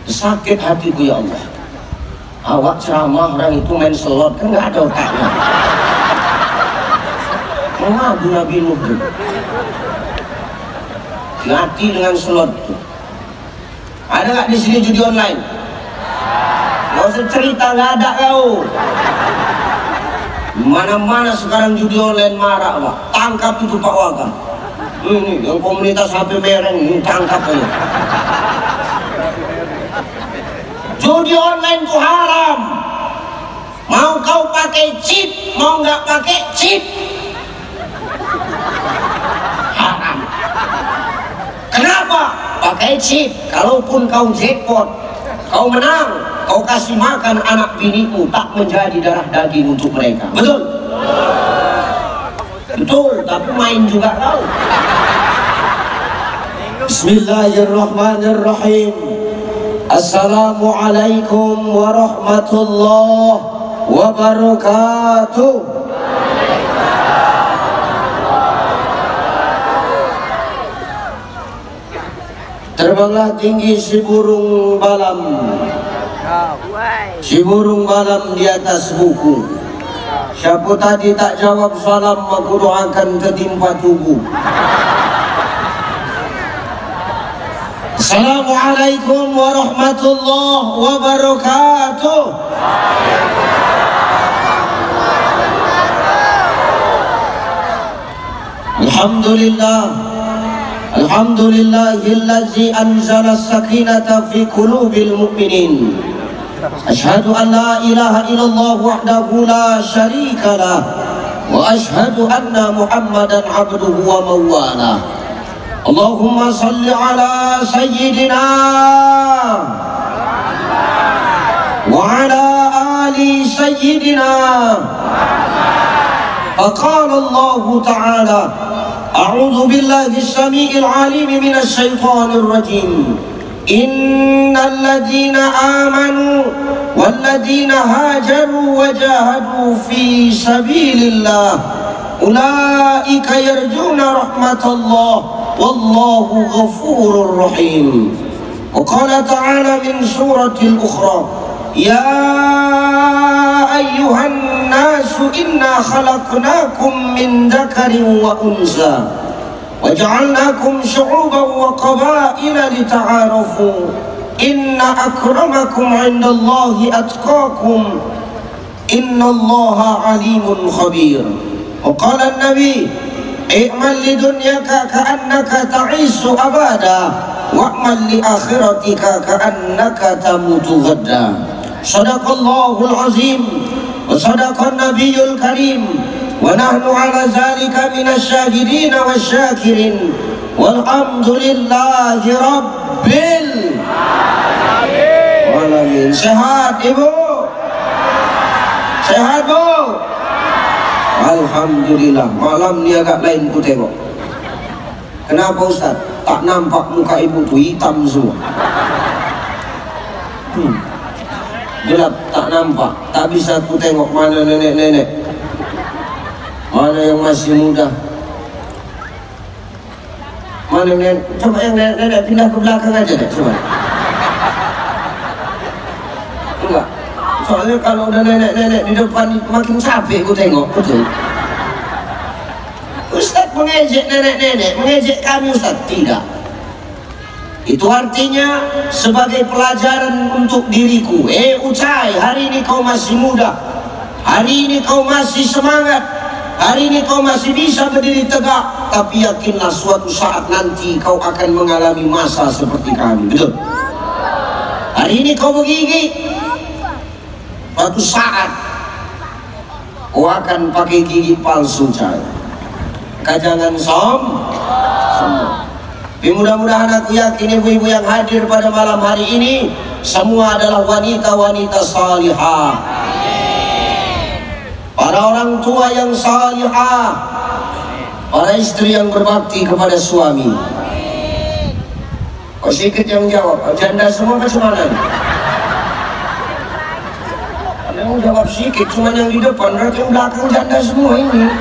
Sakit hatiku ya Allah. Awak ceramah orang itu main slot kan nggak ada otaknya. Mengadu Nabi Nuh tuh. Hati dengan slot tuh. Ada nggak di sini judi online? Nggak usah cerita, nggak ada kau. Mana-mana sekarang judi online marah Pak. Tangkap itu Pak Waka. Ini yang komunitas HP mereng ini tangkap aja. Judi online itu haram. Mau kau pakai chip, mau nggak pakai chip, haram. Kenapa? Pakai chip. Kalaupun kau jackpot, kau menang, kau kasih makan anak binimu, tak menjadi darah daging untuk mereka. Betul? Betul, tapi main juga kau. Bismillahirrahmanirrahim. Assalamualaikum warahmatullahi wabarakatuh. Terbanglah tinggi si burung balam. Si burung balam di atas buku. Siapa tadi tak jawab salam, aku doakan ketimpa tubuh. Assalamualaikum warahmatullahi wabarakatuh. Alhamdulillah. Alhamdulillahillazi anzala as-sakinata fi qulubil mu'minin. Asyhadu an la ilaha illallah wahdahu la syarika lah wa asyhadu anna Muhammadan abduhu wa mawalah. Allahumma salli ala sayyidina wa ala ali sayyidina. Faqala Allah ta'ala a'udzu billahi as-sami'il 'alim minasy syaithanir rajim. Innal ladzina amanu wal ladzina hajaru wa jahadu fi sabilillah ulaika yarjuna rahmatallah wallahu ghafurur rahim. Wa qala ta'ala min suratil ukhra ya ayyuhan nasu inna khalaqnakum min dzakarin wa unsa وجعلناكم شعوبا وقبائل لتعارفوا إن أكرمكم عند الله أتقاكم إن الله عليم خبير. وقال النبي اعمل لدنياك كأنك تعيش أبدا واعمل لآخرتك كأنك تموت غدا. صدق الله العظيم وصدق النبي الكريم ونحن على ذلك من الشاهدين والشاكرين والحمد لله رب العالمين. Sehat Ibu? Sehat Bu? Alhamdulillah. Malam ni agak lain ku tengok. Kenapa Ustaz? Tak nampak muka Ibu tu, hitam semua. Gelap, tak nampak. Tak bisa ku tengok mana nenek-nenek, mana yang masih muda, mana yang coba yang nenek pindah ke belakang aja deh, coba. Enggak, soalnya kalau udah nenek-nenek di depan makin capek ku tengok, betul. Ustaz mengejek nenek-nenek, mengejek kami Ustaz? Tidak. Itu artinya sebagai pelajaran untuk diriku. Ucai, hari ini kau masih muda, hari ini kau masih semangat, hari ini kau masih bisa berdiri tegak, tapi yakinlah suatu saat nanti kau akan mengalami masa seperti kami. Betul? Hari ini kau bergigi, suatu saat kau akan pakai gigi palsu, cai. Maka jangan sombong. Mudah-mudahan aku yakin ibu-ibu yang hadir pada malam hari ini semua adalah wanita-wanita salihah, para orang tua yang salihah, para istri yang berbakti kepada suami. Kok sedikit yang jawab? Janda semua macam mana? Yang jawab sedikit, cuma yang di depan, berarti yang belakang janda semua ini.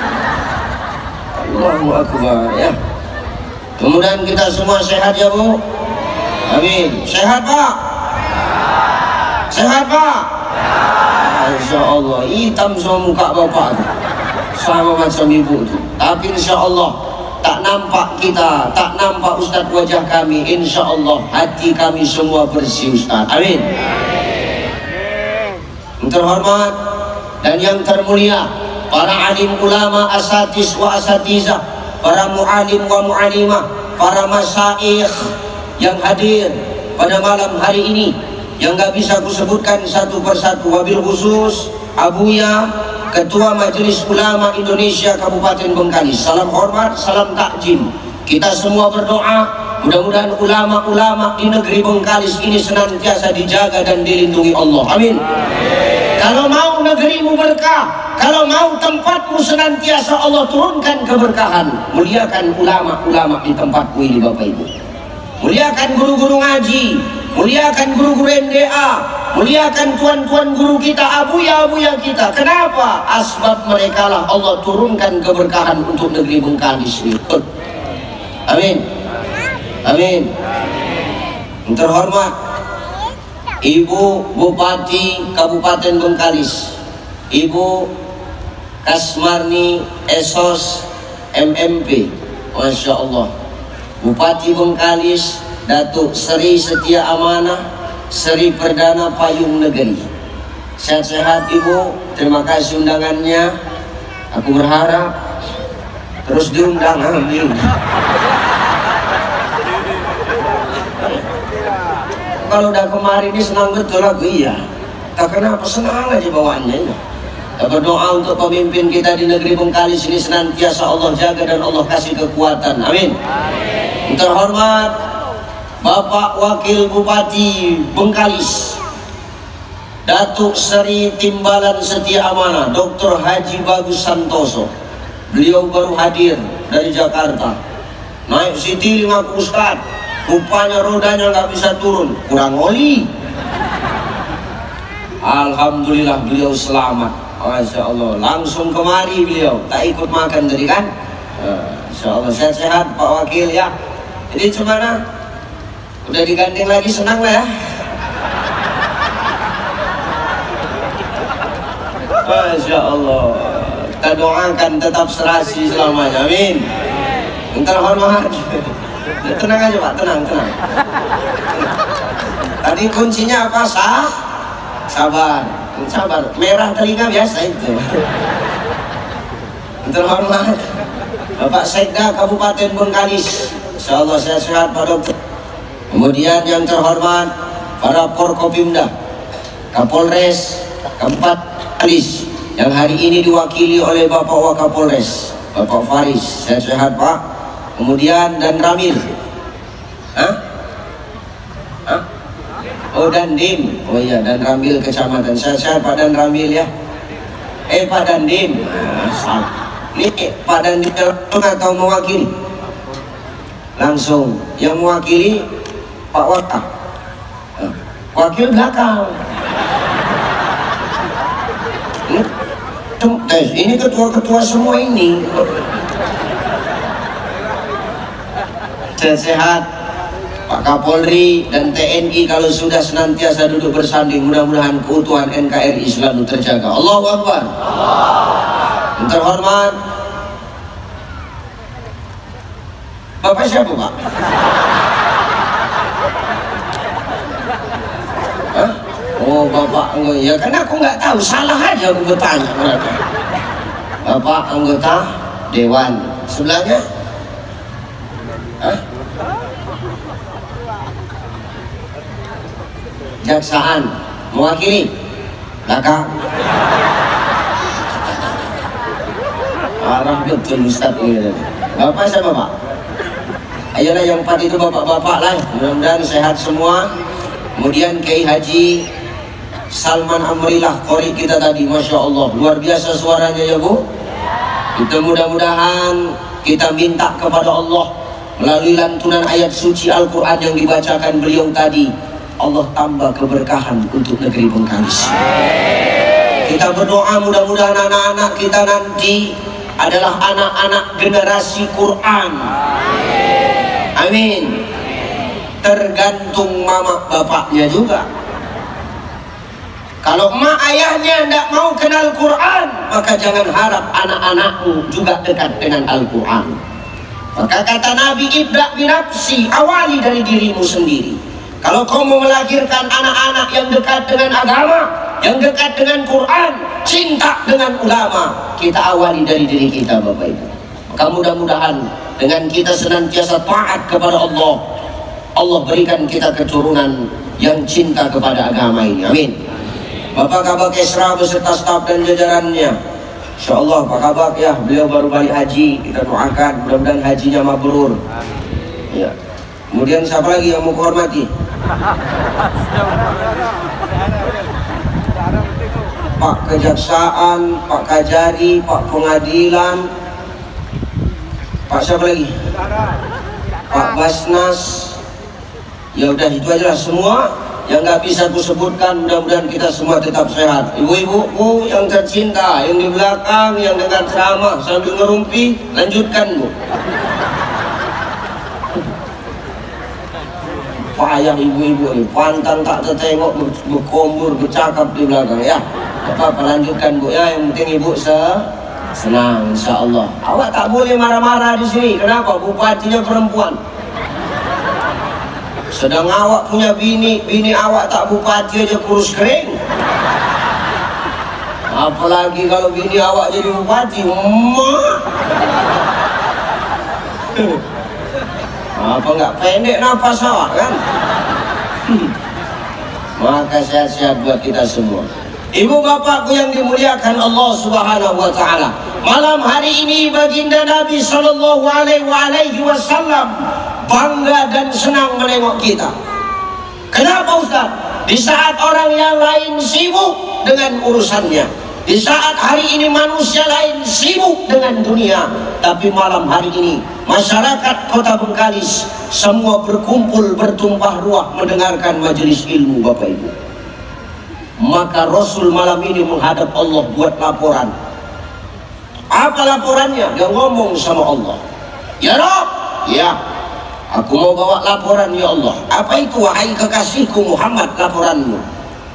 Allahu Akbar ya. Kemudian kita semua sehat ya Bu? Amin. Sehat Pak? Sehat Pak? Insya Allah. Hitam semua muka bapak tu, sama macam ibu tu. Tapi insya Allah tak nampak kita, tak nampak Ustaz wajah kami. Insya Allah hati kami semua bersih Ustaz. Amin. Yang terhormat dan yang termulia, para alim ulama, asatis wa asatizah, para mu'alim wa mu'alimah, para masyayikh yang hadir pada malam hari ini, yang gak bisa kusebutkan satu persatu. Wabil khusus Abuya, Ketua Majelis Ulama Indonesia Kabupaten Bengkalis. Salam hormat, salam takjim. Kita semua berdoa mudah-mudahan ulama-ulama di negeri Bengkalis ini senantiasa dijaga dan dilindungi Allah. Amin. Kalau mau negerimu berkah, kalau mau tempatmu senantiasa Allah turunkan keberkahan, muliakan ulama-ulama di tempatmu ini Bapak Ibu. Muliakan guru-guru ngaji, muliakan guru-guru MDA, muliakan tuan-tuan guru kita, abuya-abuya kita. Kenapa? Asbab mereka lah Allah turunkan keberkahan untuk negeri Bengkalis ini. Amin. Amin. Yang terhormat Ibu Bupati Kabupaten Bengkalis, Ibu Kasmarni Esos MMP, Masya Allah. Bupati Bengkalis Datuk Seri Setia Amanah Seri Perdana Payung Negeri. Sehat-sehat Ibu, terima kasih undangannya. Aku berharap terus diundang. Amin. Kalau udah kemarin ini senang betul aku, iya. Tak kenapa, senang aja bawaannya. Kita berdoa untuk pemimpin kita di negeri Bengkalis ini senantiasa Allah jaga dan Allah kasih kekuatan. Amin. Yang terhormat Bapak Wakil Bupati Bengkalis Datuk Seri Timbalan Setia Amanah Dr. Haji Bagus Santoso. Beliau baru hadir dari Jakarta. Naik City ngaku Ustaz, rupanya rodanya nggak bisa turun, kurang oli. Alhamdulillah beliau selamat. Masya Allah, langsung kemari beliau, tak ikut makan tadi kan. Insya Allah sehat-sehat Pak Wakil ya. Jadi gimana? Udah digandeng lagi, senang lah ya. Masya Allah, kita doakan tetap serasi selamanya. Amin. Yang terhormat, tenang aja Pak, tenang. Tadi kuncinya apa? Sabar. Merah telinga biasa itu. Yang terhormat Bapak Sekda Kabupaten Bengkalis, insya Allah sehat-sehat Pak Dokter. Kemudian yang terhormat para Porkopimda, Kapolres Kabupaten Bengkalis yang hari ini diwakili oleh Bapak Wakapolres Bapak Faris, sehat-sehat Pak. Kemudian dan Ramil, oh Dandim, oh iya dan Ramil kecamatan, sehat-sehat Pak Dan Ramil ya. Pak Dandim, ini Pak Dandim atau mewakili? Langsung yang mewakili Pak Waka, wakil belakang. Ini ketua-ketua semua ini. Sehat Pak Kapolri dan TNI kalau sudah senantiasa duduk bersanding, mudah-mudahan keutuhan NKRI selalu terjaga. Allahu Akbar. Yang terhormat Bapak siapa Pak? Oh Bapak anggota, ya karena aku nggak tahu, salah aja aku bertanya mereka. Bapak anggota Dewan, sebelahnya? Jaksaan, mewakili belakang. Arah betul Ustaz ini. Bapak siapa Pak? Ayolah yang empat itu bapak-bapak lah, mudah-mudahan sehat semua. Kemudian Kiai Haji Salman Amrillah Qori kita tadi, Masya Allah luar biasa suaranya ya Bu. Kita mudah-mudahan kita minta kepada Allah melalui lantunan ayat suci Al-Quran yang dibacakan beliau tadi, Allah tambah keberkahan untuk negeri Bengkalis. Kita berdoa mudah-mudahan anak-anak kita nanti adalah anak-anak generasi Quran. Amin. tergantung mama bapaknya juga. Kalau mak ayahnya tidak mau kenal Quran, maka jangan harap anak-anakmu juga dekat dengan Al-Quran. Maka kata Nabi, ibda' binafsi, awali dari dirimu sendiri. Kalau kau mau melahirkan anak-anak yang dekat dengan agama, yang dekat dengan Quran, cinta dengan ulama, kita awali dari diri kita, Bapak Ibu. Maka mudah-mudahan dengan kita senantiasa taat kepada Allah, Allah berikan kita keturunan yang cinta kepada agama ini. Amin. Bapak Kabak Esra beserta staf dan jajarannya, insyaallah Pak Kabak ya, beliau baru balik haji, kita doakan mudah-mudahan hajinya mabrur. Ya. Kemudian siapa lagi yang mau hormati? Pak Kejaksaan, Pak Kajari, Pak Pengadilan, Pak siapa lagi? Pak Basnas. Ya udah itu aja lah semua. Yang nggak bisa aku sebutkan, mudah-mudahan kita semua tetap sehat. Ibu-ibuku yang tercinta, yang di belakang, yang dengar ceramah sambil ngerumpi, lanjutkan Bu. Payah ibu-ibu ini, pantang tak tertengok, berkombur, bercakap di belakang ya. Apa-apa lanjutkan Bu ya, yang penting ibu senang insya Allah. Awak tak boleh marah-marah di sini. Kenapa? Bupatinya perempuan. Sedang awak punya bini awak tak bupati aja kurus kering. Apalagi kalau bini awak jadi bupati, apa nggak pendek nafas awak kan? Maka sehat-sehat buat kita semua. Ibu bapakku yang dimuliakan Allah Subhanahu wa Ta'ala, malam hari ini baginda Nabi Sallallahu Alaihi Wasallam bangga dan senang menengok kita. Kenapa Ustaz? Di saat orang yang lain sibuk dengan urusannya, di saat hari ini manusia lain sibuk dengan dunia, tapi malam hari ini masyarakat Kota Bengkalis semua berkumpul bertumpah ruah mendengarkan majelis ilmu Bapak Ibu. Maka Rasul malam ini menghadap Allah buat laporan. Apa laporannya? Dia ngomong sama Allah, ya Rabb, ya, aku mau bawa laporan ya Allah. Apa itu wahai kekasihku Muhammad laporanmu?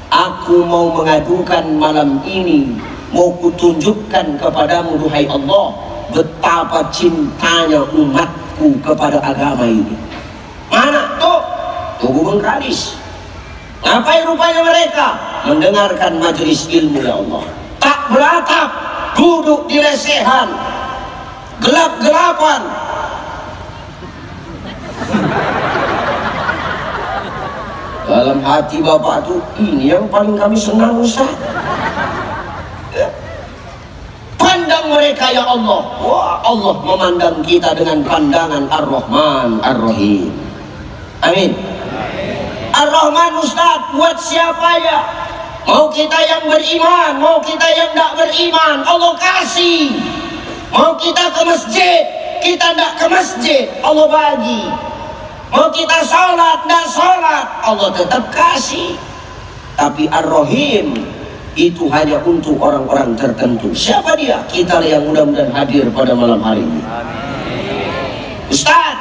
Aku mau mengadukan malam ini, mau kutunjukkan kepadamu duhai Allah, betapa cintanya umatku kepada agama ini. Mana tuh? Tugu Bengkalis. Ngapain rupanya mereka? Mendengarkan majelis ilmu ya Allah. Tak beratap, duduk di lesehan, gelap-gelapan. Dalam hati bapak tuh, ini yang paling kami senang Ustaz. Pandang mereka ya Allah. Wah, Allah memandang kita dengan pandangan Ar-Rahman Ar-Rahim. Amin. Ar-Rahman Ustaz buat siapa ya? Mau kita yang beriman, mau kita yang tidak beriman, Allah kasih. Mau kita ke masjid, kita tidak ke masjid, Allah bagi. Mau kita sholat, tidak sholat, Allah tetap kasih. Tapi Ar-Rahim itu hanya untuk orang-orang tertentu. Siapa dia? Kita yang mudah-mudahan hadir pada malam hari ini. Ustaz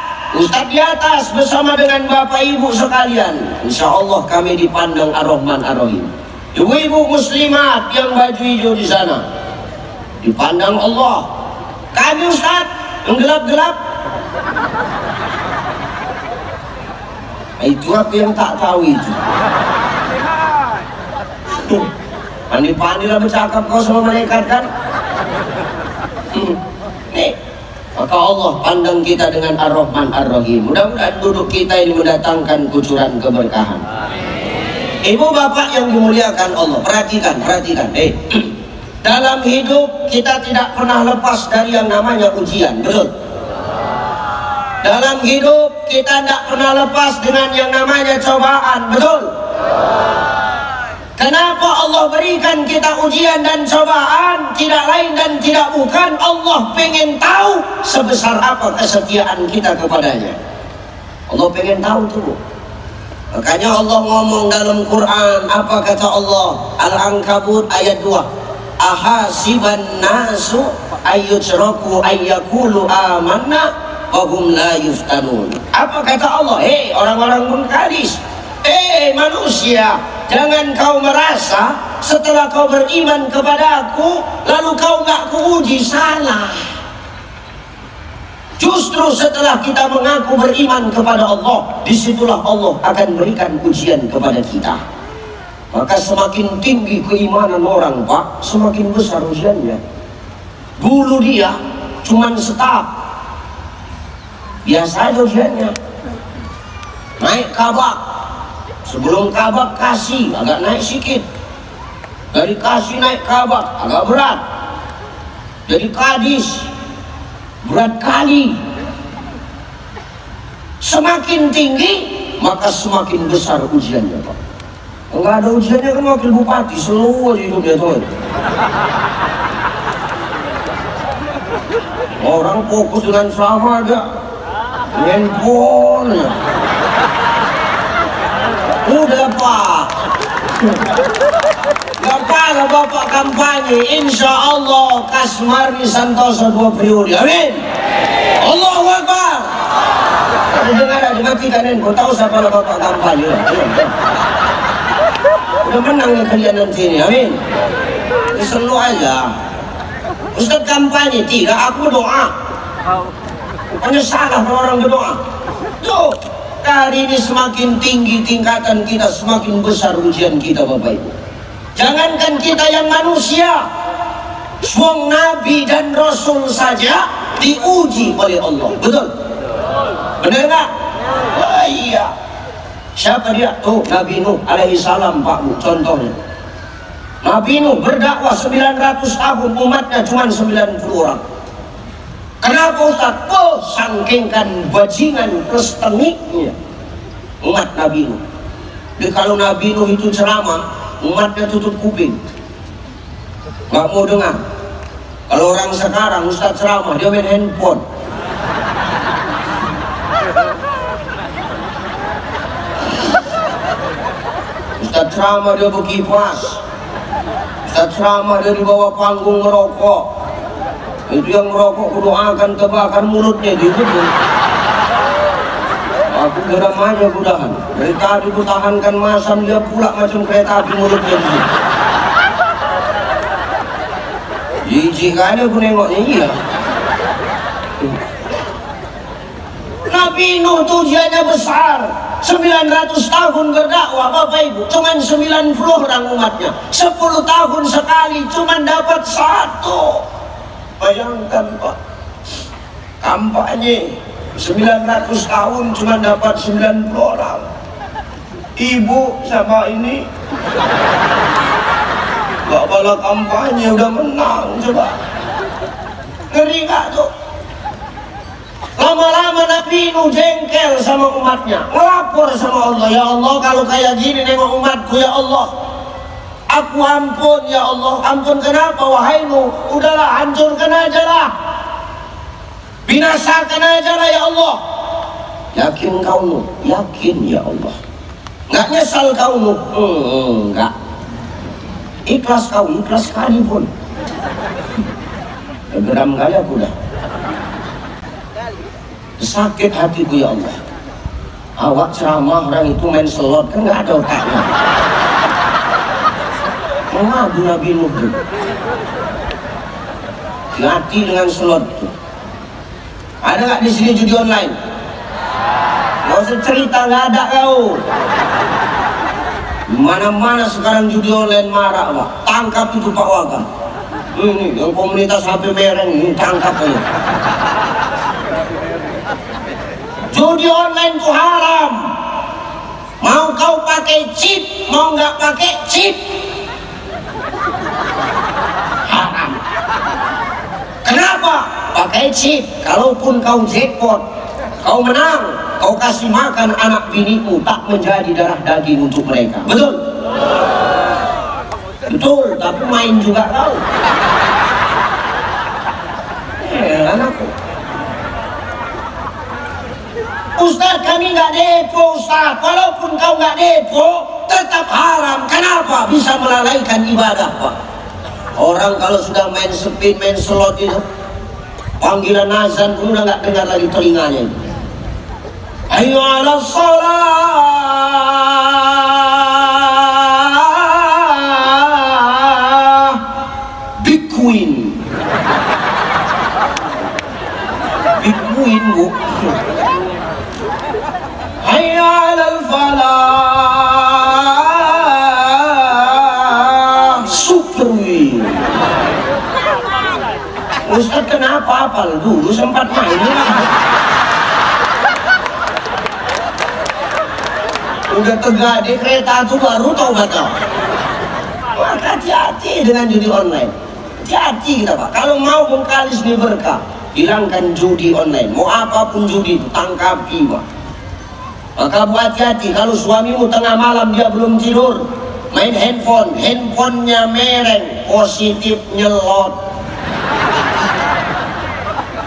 di atas bersama dengan Bapak Ibu sekalian, insya Allah kami dipandang Ar-Rahman Ar-Rahim. Ibu-ibu muslimat yang baju hijau di sana dipandang Allah. Kami Ustaz yang gelap-gelap, itu aku yang tak tahu itu. Pandai-pandai lah bercakap kau sama malaikat kan. Nih, maka Allah pandang kita dengan Ar-Rahman Ar-Rahim. Mudah-mudahan duduk kita ini mendatangkan kucuran keberkahan. Ibu bapak yang dimuliakan Allah, perhatikan. Dalam hidup kita tidak pernah lepas dari yang namanya ujian, betul? Dalam hidup kita tidak pernah lepas dengan yang namanya cobaan, betul? Kenapa Allah berikan kita ujian dan cobaan? Tidak lain dan tidak bukan, Allah pengen tahu sebesar apa kesetiaan kita kepadanya. Allah pengen tahu tuh. Makanya Allah ngomong dalam Quran, apa kata Allah? Al-Ankabut ayat 2. Ahasiban nasu ayyutraku ayyakulu amanna wa hum la yuftanun. Apa kata Allah? Hei orang-orang Bengkalis, manusia, jangan kau merasa setelah kau beriman kepada aku lalu kau gak kuuji. Salah. Justru setelah kita mengaku beriman kepada Allah, disitulah Allah akan berikan ujian kepada kita. Maka semakin tinggi keimanan orang, Pak, semakin besar ujiannya. Dulu dia cuman setahap, biasa aja ujiannya. Naik kabak, sebelum kabak kasih agak naik sedikit, dari kasih naik kabak agak berat, jadi kadis berat kali. Semakin tinggi maka semakin besar ujiannya, Pak. Enggak ada ujiannya kan wakil bupati seluruh hidupnya tuh. Orang fokus dengan sama aja handphone ya. Udah Pak, gak apa Bapak kampanye, insya Allah Kasmarni Santoso 2 periode, amin. Allahu Akbar. Tapi dengar ada dimatikan handphone, tahu siapa lah Bapak kampanye. Udah menang ya kalian nanti ini, amin. Selalu aja Ustaz kampanye, tidak, aku berdoa. Bukannya salah kalau orang berdoa. Tuh, hari ini semakin tinggi tingkatan kita, semakin besar ujian kita, Bapak Ibu. Jangankan kita yang manusia, semua Nabi dan Rasul saja diuji oleh Allah. Betul? Benar nggak? Oh, iya. Siapa dia? Tuh, Nabi Nuh alaihi salam, Pak Bu, contohnya. Nabi Nuh berdakwah 900 tahun, umatnya cuma 90 orang. Kenapa Ustaz? Oh, sangkingkan bajingan plus tengiknya umat Nabi Nuh. Jadi kalau Nabi Nuh itu ceramah, umatnya tutup kuping, nggak mau dengar. Kalau orang sekarang Ustaz ceramah, dia main handphone. Ustaz ceramah dia berkipas. Ustaz ceramah dia di bawah panggung ngerokok. Itu yang merokok kudoakan kebakar mulutnya gitu. Aku geram aja kudahan. Dari tadi ku tahankan masam, dia pula macam kereta api mulutnya gitu. Jijik aja aku nengoknya, iya. Nabi Nuh tujuannya besar, 900 tahun berdakwah, Bapak Ibu, cuman 90 orang umatnya. 10 tahun sekali cuman dapat 1. Bayangkan Pak, kampanye 900 tahun cuma dapat 90 orang. Ibu sama ini gak bala kampanye udah menang, coba. Ngeri gak tuh? Lama-lama Nabi Nuh jengkel sama umatnya, melapor sama Allah. Ya Allah, kalau kayak gini nengok umatku, ya Allah, aku ampun, ya Allah. Ampun kenapa wahai Nuh? Udahlah, hancurkan aja lah, binasakan aja lah ya Allah. Yakin kau Nuh? Yakin ya Allah. Nggak nyesal kau Nuh? Enggak. Ikhlas kau? Ikhlas sekali pun. Geram kali aku dah. Sakit hatiku ya Allah. Awak ceramah orang itu main selot, kan nggak ada otaknya. Mengadu Nabi Nuh tuh. Hati dengan selot tuh. Ada nggak di sini judi online? Nggak usah cerita, nggak ada kau. Mana-mana sekarang judi online marah, Pak. Tangkap itu Pak Waka. Ini yang komunitas HP mereng ini, tangkap aja. Judi online itu haram. Mau kau pakai chip, mau nggak pakai chip, haram. Kenapa? Pakai chip. Kalaupun kau jackpot, kau menang, kau kasih makan anak binimu, tak menjadi darah daging untuk mereka. Betul? Betul, tapi main juga kau. Anakku. Ustaz, kami nggak depo, Ustaz. Walaupun kau nggak depo, tetap haram. Kenapa? Bisa melalaikan ibadah, Pak. Orang kalau sudah main spin, main slot itu, panggilan azan pun udah nggak dengar lagi telinganya. Hayya 'alas shalah. Big Queen. Big Queen, Bu. Hayya 'alal falah. Super Win. Ustaz kenapa hafal dulu sempat main udah tegak di kereta tuh baru tahu batal. Maka hati-hati dengan judi online, hati-hati kita Pak. Kalau mau mengkalis nih berkah, hilangkan judi online. Mau apapun judi itu tangkapi Pak. Maka buat hati-hati kalau suamimu tengah malam dia belum tidur main handphonenya mereng, positif nyelot.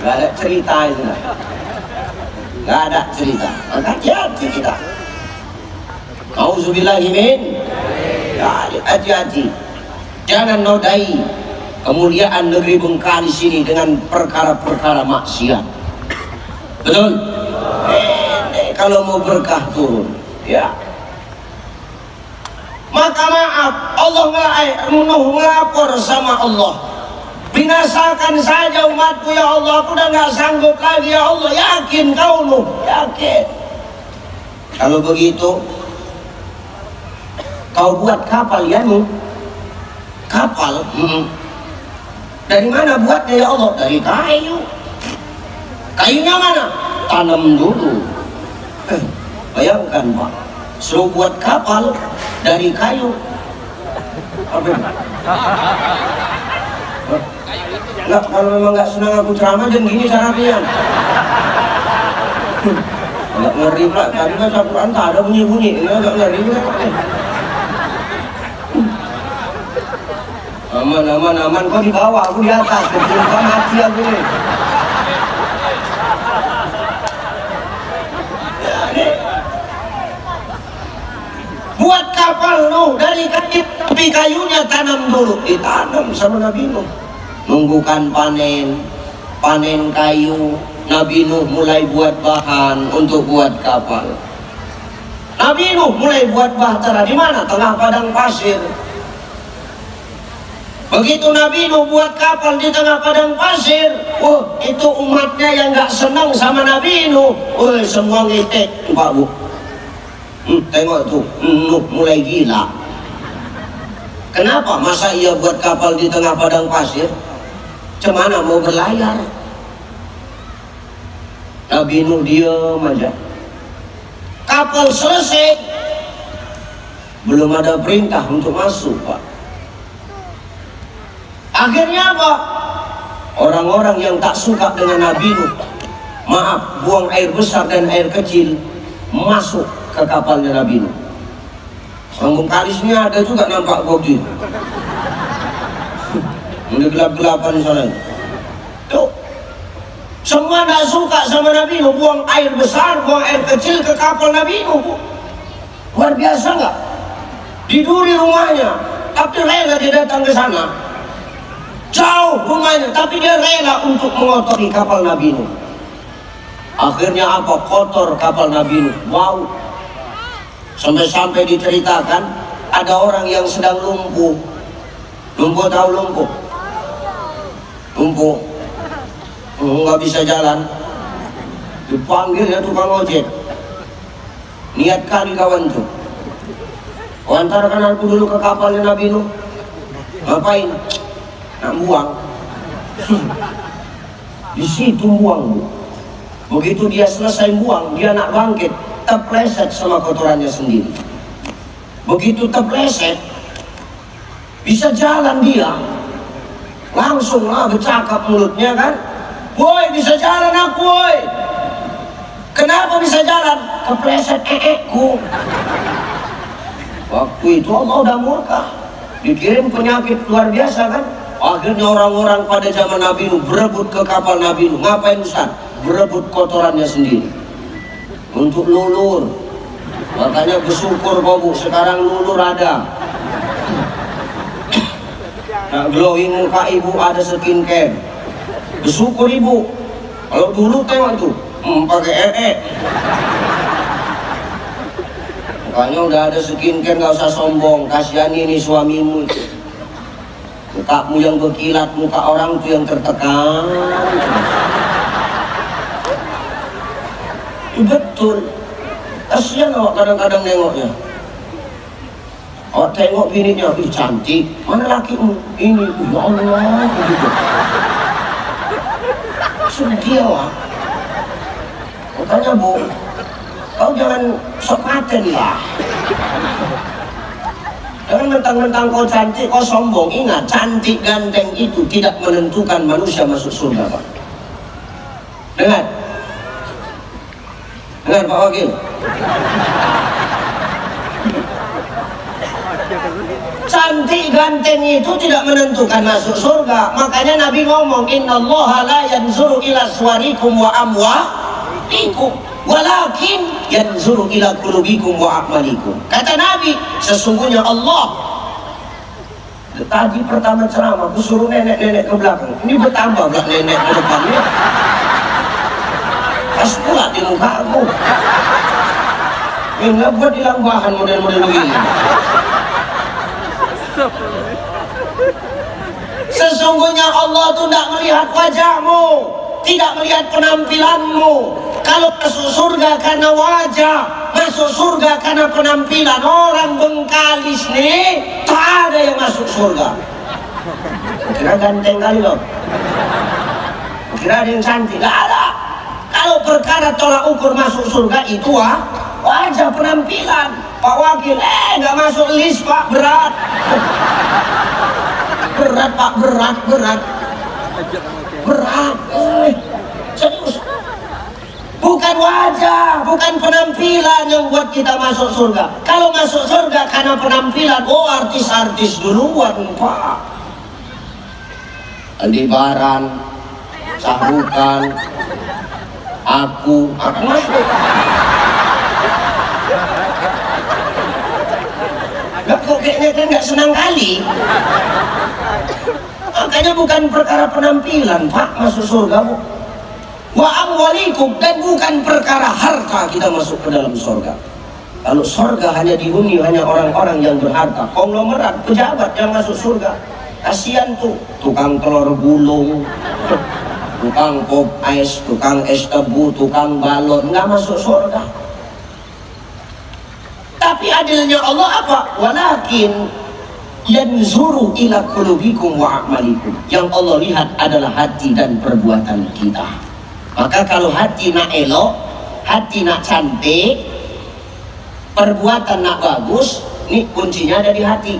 Gak ada cerita itu lah. Gak ada cerita. Maka hati-hati kita. Auzubillahimin. Ya, hati-hati. Jangan nodai kemuliaan negeri Bengkalis ini dengan perkara-perkara maksiat. Betul? Kalau mau berkah turun, ya. Maka maaf, Allah ngelapor sama Allah. Binasakan saja umatku ya Allah, aku udah nggak sanggup lagi ya Allah. Yakin kau Nuh? Yakin. Kalau begitu kau buat kapal ya Nuh? Kapal? Dari mana buatnya ya Allah? Dari kayu. Kayunya mana? Tanam dulu. Bayangkan Pak, suruh buat kapal dari kayu. Apa? Enggak, kalau memang nggak senang aku ceramah dan gini caranya. Enggak ngeri Pak, tadi kan Al-Quran tak ada bunyi-bunyi, ini agak ngeri juga. Aman, kau di bawah, aku di atas, ketimpa mati aku nih. Buat kapal Nuh dari kayu, tapi kayunya tanam dulu, ditanam sama Nabi Nuh. Nunggukan panen kayu. Nabi Nuh mulai buat bahan untuk buat kapal. Nabi Nuh mulai buat bahtera di mana? Tengah padang pasir. Begitu Nabi Nuh buat kapal di tengah padang pasir, itu umatnya yang nggak senang sama Nabi Nuh, semua ngitek Pak Bu. Tengok tuh, Nuh mulai gila. Kenapa? Masa ia buat kapal di tengah padang pasir? Cemana mau berlayar? Nabi Nuh diam aja. Kapal selesai, belum ada perintah untuk masuk Pak. Akhirnya apa? Orang-orang yang tak suka dengan Nabi Nuh, maaf, buang air besar dan air kecil masuk ke kapalnya Nabi Nuh. Orang Bengkalis ini ada juga nampak begitu. Udah gelap-gelapan sana. Tuh, semua tidak suka sama Nabi Nuh, buang air besar, buang air kecil ke kapal Nabi Nuh. Luar biasa nggak? Diduri rumahnya, tapi rela dia datang ke sana. Jauh rumahnya, tapi dia rela untuk mengotori kapal Nabi Nuh. Akhirnya apa? Kotor kapal Nabi Nuh. Wow. Sampai-sampai diceritakan ada orang yang sedang lumpuh. Lumpuh, tahu lumpuh? Lumpuh, nggak bisa jalan. Dipanggil ya tukang ojek. Niat kali kawan tuh. Antarkan aku dulu ke kapalnya Nabi Nuh. Ngapain? Nak buang. Di situ buang Bu. Begitu dia selesai buang, dia nak bangkit, terpleset sama kotorannya sendiri. Begitu terpleset, bisa jalan dia, langsung lah bercakap mulutnya kan, woi bisa jalan aku woi. Kenapa bisa jalan? Kepleset ku. Waktu itu Allah udah murka, dikirim penyakit luar biasa kan. Akhirnya orang-orang pada zaman Nabi Nuh berebut ke kapal Nabi Nuh. Ngapain Ustaz? Berebut kotorannya sendiri untuk lulur. Makanya bersyukur kau Bu, sekarang lulur ada. Nah, glowing muka ibu ada skincare. Bersyukur ibu. Kalau dulu tengok tuh pakai Makanya udah ada skincare, gak usah sombong. Kasihan ini suamimu itu. Mukamu yang berkilat, muka orang tuh yang tertekan. Betul. Kasihan awak kadang-kadang nengoknya. Awak tengok bininya, ih cantik. Mana lakimu? Ini, ya Allah, begitu. Sedih awak. Makanya Bu, kau jangan sok paten lah. Jangan mentang-mentang kau cantik, kau sombong. Ingat, cantik ganteng itu tidak menentukan manusia masuk surga, Pak. Dengar. Dengar Pak Wakil. Cantik ganteng itu tidak menentukan masuk surga. Makanya Nabi ngomong, innallaha la yanzuru ila suwarikum wa amwalikum, walakin yanzuru ila qulubikum wa a'malikum. Kata Nabi, sesungguhnya Allah. Tadi pertama ceramah, aku suruh nenek-nenek ke belakang. Ini bertambah gak nenek ke depannya? Pas pula di muka aku. Ini gak buat hilang bahan model-model begini. Sesungguhnya Allah itu tidak melihat wajahmu, tidak melihat penampilanmu. Kalau masuk surga karena wajah, masuk surga karena penampilan. Orang Bengkalis nih tak ada yang masuk surga. Kira ganteng kali loh, kira ada yang cantik, gak ada. Kalau perkara tolak ukur masuk surga itu wajah, penampilan. Pak Wakil, nggak masuk list Pak, berat. Berat Pak, berat. Serius. Bukan wajah, bukan penampilan yang buat kita masuk surga. Kalau masuk surga karena penampilan, artis-artis duluan Pak. Aldebaran, Sahrukan, aku masuk. Kok kayaknya kan nggak senang kali. Makanya bukan perkara penampilan Pak masuk surga, Bu. Wa amwalikum, dan bukan perkara harta kita masuk ke dalam surga. Kalau surga hanya dihuni hanya orang-orang yang berharta, konglomerat, pejabat yang masuk surga. Kasihan tuh tukang telur gulung, tukang pop ice, tukang es tebu, tukang balon, nggak masuk surga. Tapi adilnya Allah apa? Walakin yanzuru ila qulubikum wa a'malikum. Yang Allah lihat adalah hati dan perbuatan kita. Maka kalau hati nak elok, hati nak cantik, perbuatan nak bagus, ini kuncinya ada di hati.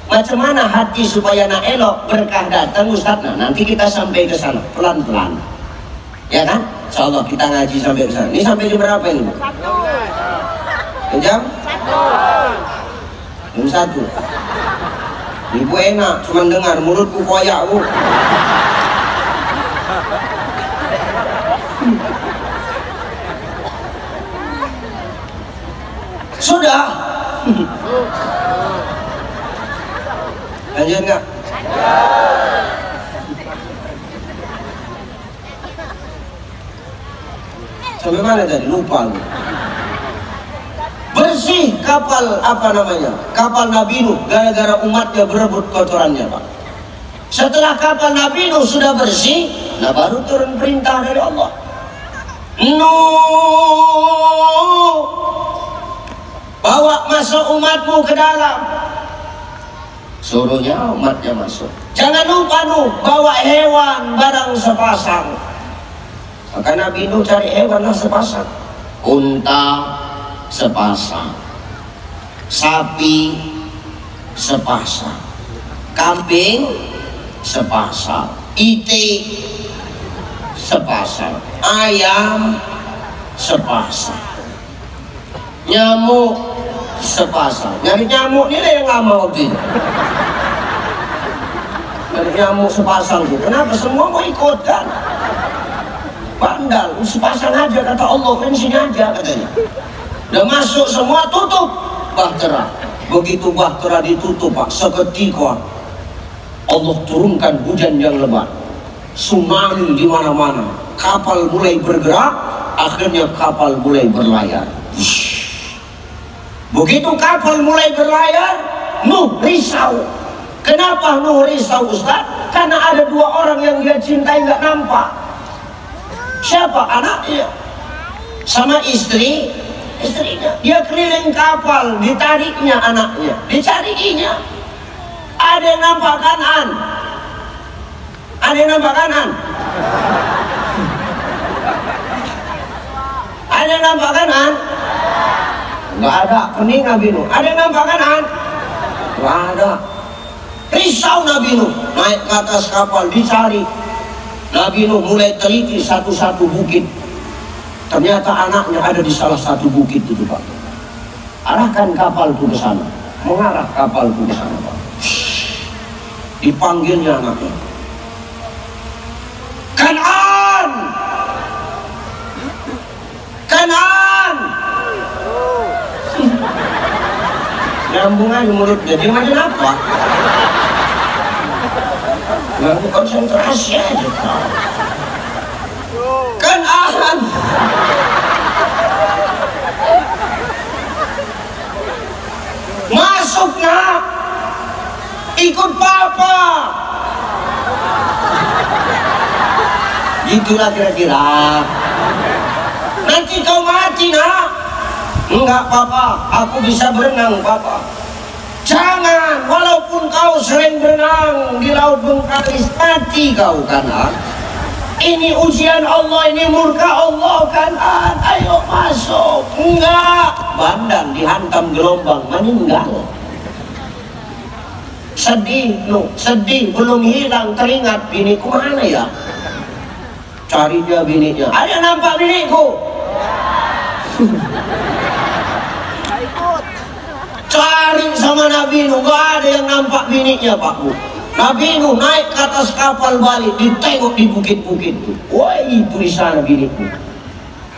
Macam mana hati supaya nak elok, berkah datang Ustaz? Nah, nanti kita sampai ke sana pelan-pelan. Ya kan? Insyaallah kita ngaji sampai ke sana. Ini sampai jam berapa ini, Bu? Jam 1. Ibu enak, cuma dengar mulutku koyak, Bu. Sudah. Lanjut nggak? Sampai mana tadi? Lupa lu. Bersih kapal apa namanya? Kapal Nabi Nuh gara-gara umatnya berebut kotorannya, Pak. Setelah kapal Nabi Nuh sudah bersih, nah baru turun perintah dari Allah. Nuh, bawa masuk umatmu ke dalam. Suruhnya umatnya masuk. Jangan lupa Nuh, bawa hewan barang sepasang. Maka Nabi Nuh cari hewan sepasang. Unta sepasang, sapi sepasang, kambing sepasang, itik sepasang, ayam sepasang, nyamuk sepasang. Nyari nyamuk ini yang lama waktu itu. Nyari nyamuk sepasang tuh. Kenapa semua mau ikut kan? Bandal, sepasang aja kata Allah, kan sini aja katanya. Udah masuk semua, tutup bahtera. Begitu bahtera ditutup, Pak, seketika Allah turunkan hujan yang lebat, tsunami di mana-mana, kapal mulai bergerak, akhirnya kapal mulai berlayar. Begitu kapal mulai berlayar, Nuh risau. Kenapa Nuh risau, Ustaz? Karena ada dua orang yang dia cintai nggak nampak. Siapa? Anaknya sama istrinya. Dia keliling kapal, ditariknya anaknya, dicarinya. Ada yang nampak kanan? Ada yang nampak kanan? Ada yang nampak kanan? Nggak ada. Pening Nabi Nuh. Ada yang nampak kanan? Nggak ada. Risau Nabi Nuh, naik ke atas kapal dicari. Nabi Nuh mulai teliti satu-satu bukit. Ternyata anaknya ada di salah satu bukit itu, Pak. Arahkan kapal itu ke sana. Mengarah kapal itu ke sana, Pak. Dipanggilnya anaknya. Kanan! Kanan! Nyambung aja mulutnya. Dia macam apa? Lalu konsentrasi aja. Kanan! Masuk nak! Ikut papa! Itulah kira-kira. Nanti kau mati nak! Enggak papa, aku bisa berenang papa. Jangan, walaupun kau sering berenang di laut Bengkalis, mati kau kanan. Ini ujian Allah, ini murka Allah kanan. Ayo masuk. Enggak, bandang dihantam gelombang, meninggal. Sedih, Nuh, sedih, belum hilang, teringat biniku mana ya? Cari dia bininya. Ada nampak biniku? Cari sama Nabi Nuh, gak ada yang nampak bininya, Pak Bu. Nabi Nuh naik ke atas kapal balik, ditengok di bukit-bukit itu. Wah, itu di sana biniku.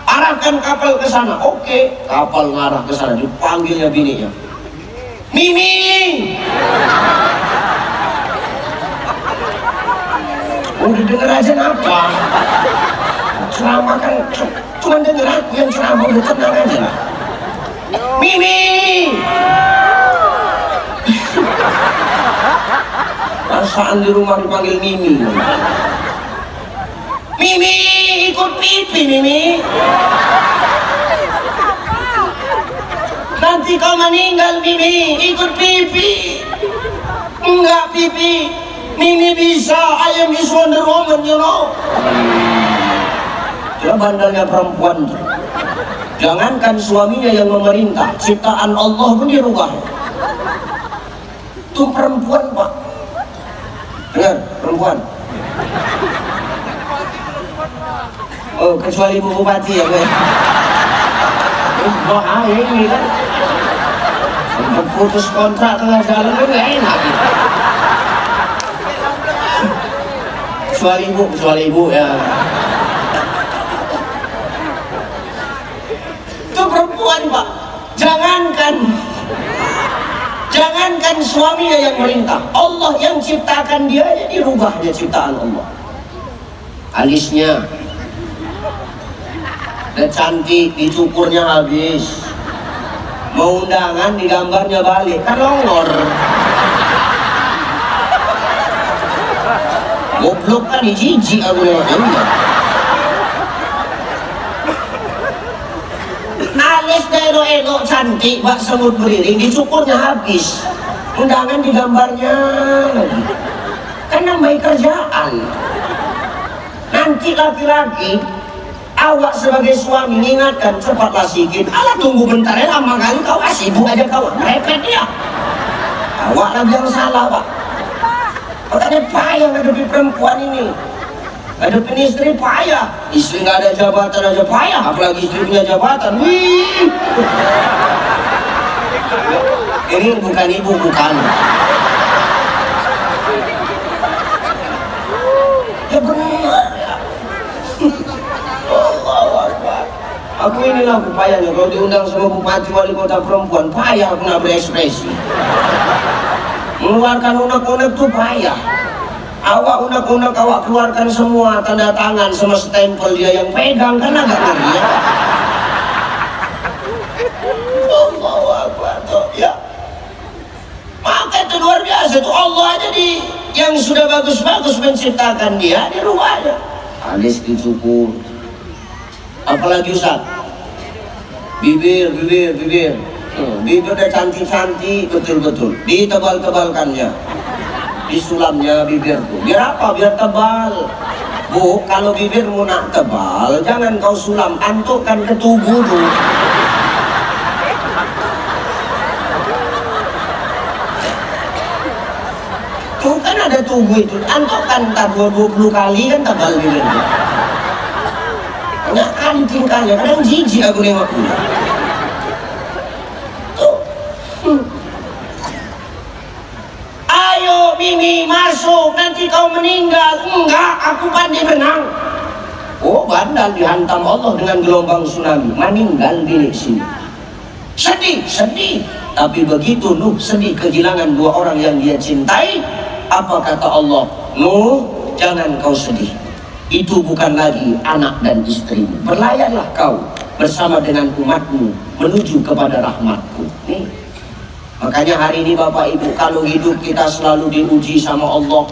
Arahkan kapal ke sana. Oke, kapal ngarah ke sana, dipanggilnya bininya. Mimi! Udah denger aja apa? Ceramah kan cuma denger aku yang ceramah, udah tenang aja lah. Mimi! Perasaan di rumah dipanggil Mimi. Mimi, ikut pipi Mimi. Nanti kau meninggal Mimi, ikut pipi. Enggak pipi, Mimi bisa. I am his Wonder Woman, you know. Dia bandalnya perempuan tuh. Jangankan suaminya yang memerintah, ciptaan Allah pun dirubah. Itu perempuan, Pak. Dengar, perempuan. Oh, kecuali Bu Bupati ya, gue. Wah, ini kan. Sampai putus kontrak tengah jalan kan gak enak. Kecuali ibu ya. Perempuan, Pak. Jangankan suaminya yang merintah, Allah yang ciptakan dia, jadi rubah dia ciptaan Allah. Alisnya dan cantik, dicukurnya habis. Mau undangan, digambarnya balik, kan longor. Goblok kan, jijik aku lewatnya. Alis elok-elok cantik, bak semut beriring, dicukurnya habis. Undangan digambarnya lagi. Kan nambahin kerjaan. Nanti laki-laki, awak sebagai suami mengingatkan, cepatlah sikit. Alah tunggu bentar ya, lama kali kau sibuk aja kau. Repet dia. Awak lagi yang salah, Pak. Makanya payah ngadepi perempuan ini. Hadapin istri payah. Istri nggak ada jabatan aja payah, apalagi istri punya jabatan. Wih. Ini bukan ibu, bukan. Ya benar. Aku inilah payahnya. Kalau diundang sama bupati wali kota perempuan, payah aku nggak berekspresi. Mengeluarkan unek-unek tuh payah. Awak unek-unek awak keluarkan semua, tanda tangan sama stempel dia yang pegang, kan agak ngeri ya. Allahu Akbar. Satu Allah aja yang sudah bagus-bagus menciptakan dia dirubah aja. Alis dicukur. Apalagi Ustaz? Bibir. Bibir udah cantik-cantik betul-betul. Ditebal-tebalkannya. Disulamnya bibir tuh. Biar apa? Biar tebal. Bu, kalau bibirmu nak tebal, jangan kau sulam, antukkan ke tubuh tuh. Tuh kan ada tubuh itu, antukkan tak 20 kali kan tebal bibirnya. Nggak kancing kalian, kadang jijik aku nengoknya. Tuh. Ayo Mimi masuk, nanti kau meninggal. Enggak, aku pandai renang. Oh, bandal dihantam Allah dengan gelombang tsunami, meninggal di sini. Sedih. Tapi begitu Nuh sedih kehilangan 2 orang yang dia cintai, apa kata Allah? Nuh, jangan kau sedih. Itu bukan lagi anak dan istrimu. Berlayarlah kau bersama dengan umatmu menuju kepada rahmatku. Nih. Makanya hari ini Bapak Ibu, kalau hidup kita selalu diuji sama Allah,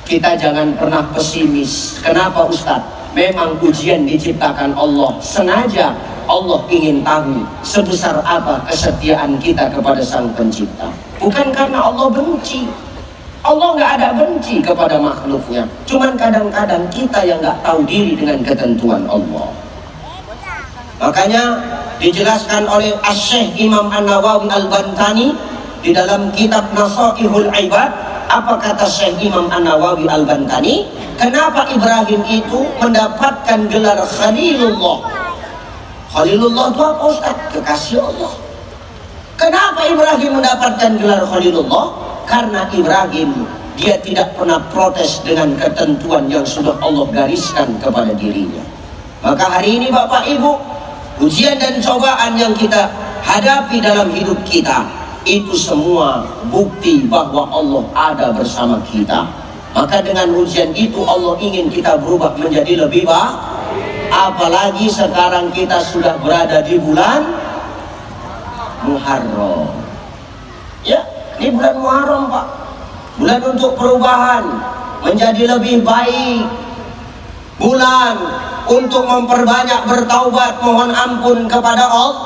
kita jangan pernah pesimis. Kenapa Ustadz? Memang ujian diciptakan Allah. Sengaja Allah ingin tahu sebesar apa kesetiaan kita kepada Sang Pencipta. Bukan karena Allah benci. Allah nggak ada benci kepada makhluknya. Cuman kadang-kadang kita yang nggak tahu diri dengan ketentuan Allah. Makanya dijelaskan oleh Asy-Syaikh Imam An-Nawawi Al-Bantani di dalam kitab Nasaihul Ibad. Apa kata Syekh Imam An-Nawawi Al-Bantani? Kenapa Ibrahim itu mendapatkan gelar Khalilullah? Khalilullah itu apa Ustaz? Kekasih Allah. Kenapa Ibrahim mendapatkan gelar Khalilullah? Karena Ibrahim dia tidak pernah protes dengan ketentuan yang sudah Allah gariskan kepada dirinya. Maka hari ini Bapak Ibu, ujian dan cobaan yang kita hadapi dalam hidup kita, itu semua bukti bahwa Allah ada bersama kita. Maka dengan ujian itu Allah ingin kita berubah menjadi lebih baik. Apalagi sekarang kita sudah berada di bulan Muharram. Ya, ini bulan Muharram Pak. Bulan untuk perubahan menjadi lebih baik. Bulan untuk memperbanyak bertaubat, mohon ampun kepada Allah.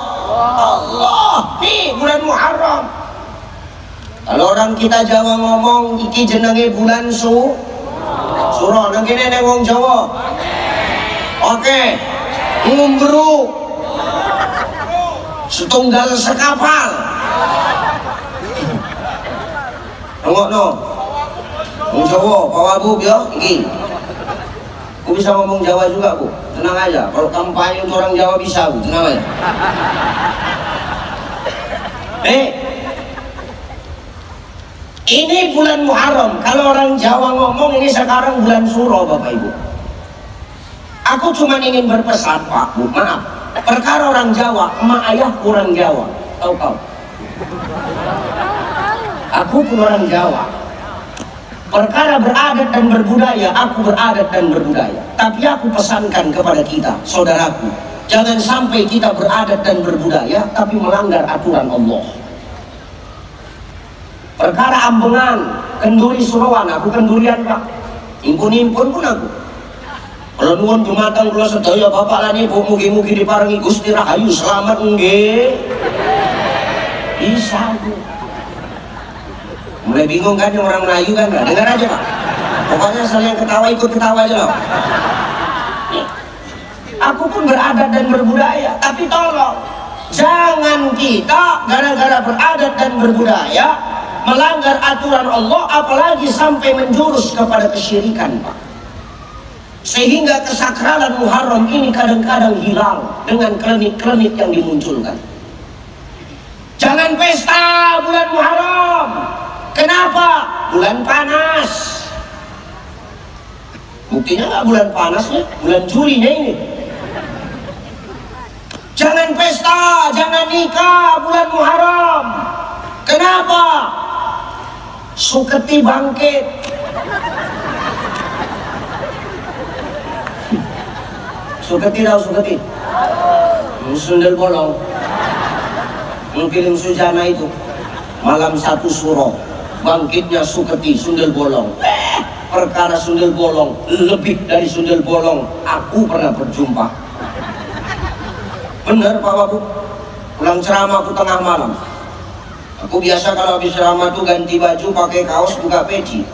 Nih bulan Muharram. Kalau orang kita Jawa ngomong iki jenenge bulan Suro, nang kene nek wong Jawa. Oke. Ngumbruk. Setunggal sekapal. Ngokno. Wong Jawa, Pak Wabub ya iki. Aku bisa ngomong Jawa juga Bu, tenang aja. Kalau kampanye untuk orang Jawa bisa Bu, tenang aja. Ini bulan Muharram. Kalau orang Jawa ngomong ini sekarang bulan Suro Bapak Ibu. Aku cuma ingin berpesan Pak Bu, maaf. Perkara orang Jawa, emak ayah kurang Jawa. Tahu kau? Aku pun orang Jawa. Perkara beradat dan berbudaya, aku beradat dan berbudaya. Tapi aku pesankan kepada kita, saudaraku, jangan sampai kita beradat dan berbudaya tapi melanggar aturan Allah. Perkara ambengan, kenduri suruhan, aku kendurian Pak. Impun-impun pun aku. Kalau nuwun dumateng kula sedaya bapak lan ibu, mugi-mugi diparingi Gusti Rahayu selamat nggih. Bisa Bu. Mulai bingung kan yang orang Melayu kan? Dengar aja Pak. Pokoknya asal yang ketawa ikut ketawa aja loh. Aku pun beradat dan berbudaya, tapi tolong jangan kita gara-gara beradat dan berbudaya melanggar aturan Allah, apalagi sampai menjurus kepada kesyirikan Pak. Sehingga kesakralan Muharram ini kadang-kadang hilang dengan klinik-klinik yang dimunculkan. Jangan pesta bulan Muharram. Kenapa? Bulan panas. Buktinya nggak bulan panasnya, bulan Julinya ini. Jangan pesta, jangan nikah bulan Muharram. Kenapa? Suketi bangkit. Suketi tahu Suketi? Sundel bolong. Film Sujana itu malam 1 Suro. bangkitnya Suketi sundel bolong. Perkara sundel bolong, lebih dari sundel bolong aku pernah berjumpa. Bener Pak Wabu, pulang ceramah aku tengah malam. Aku biasa kalau habis ceramah tuh ganti baju, pakai kaos, buka peci.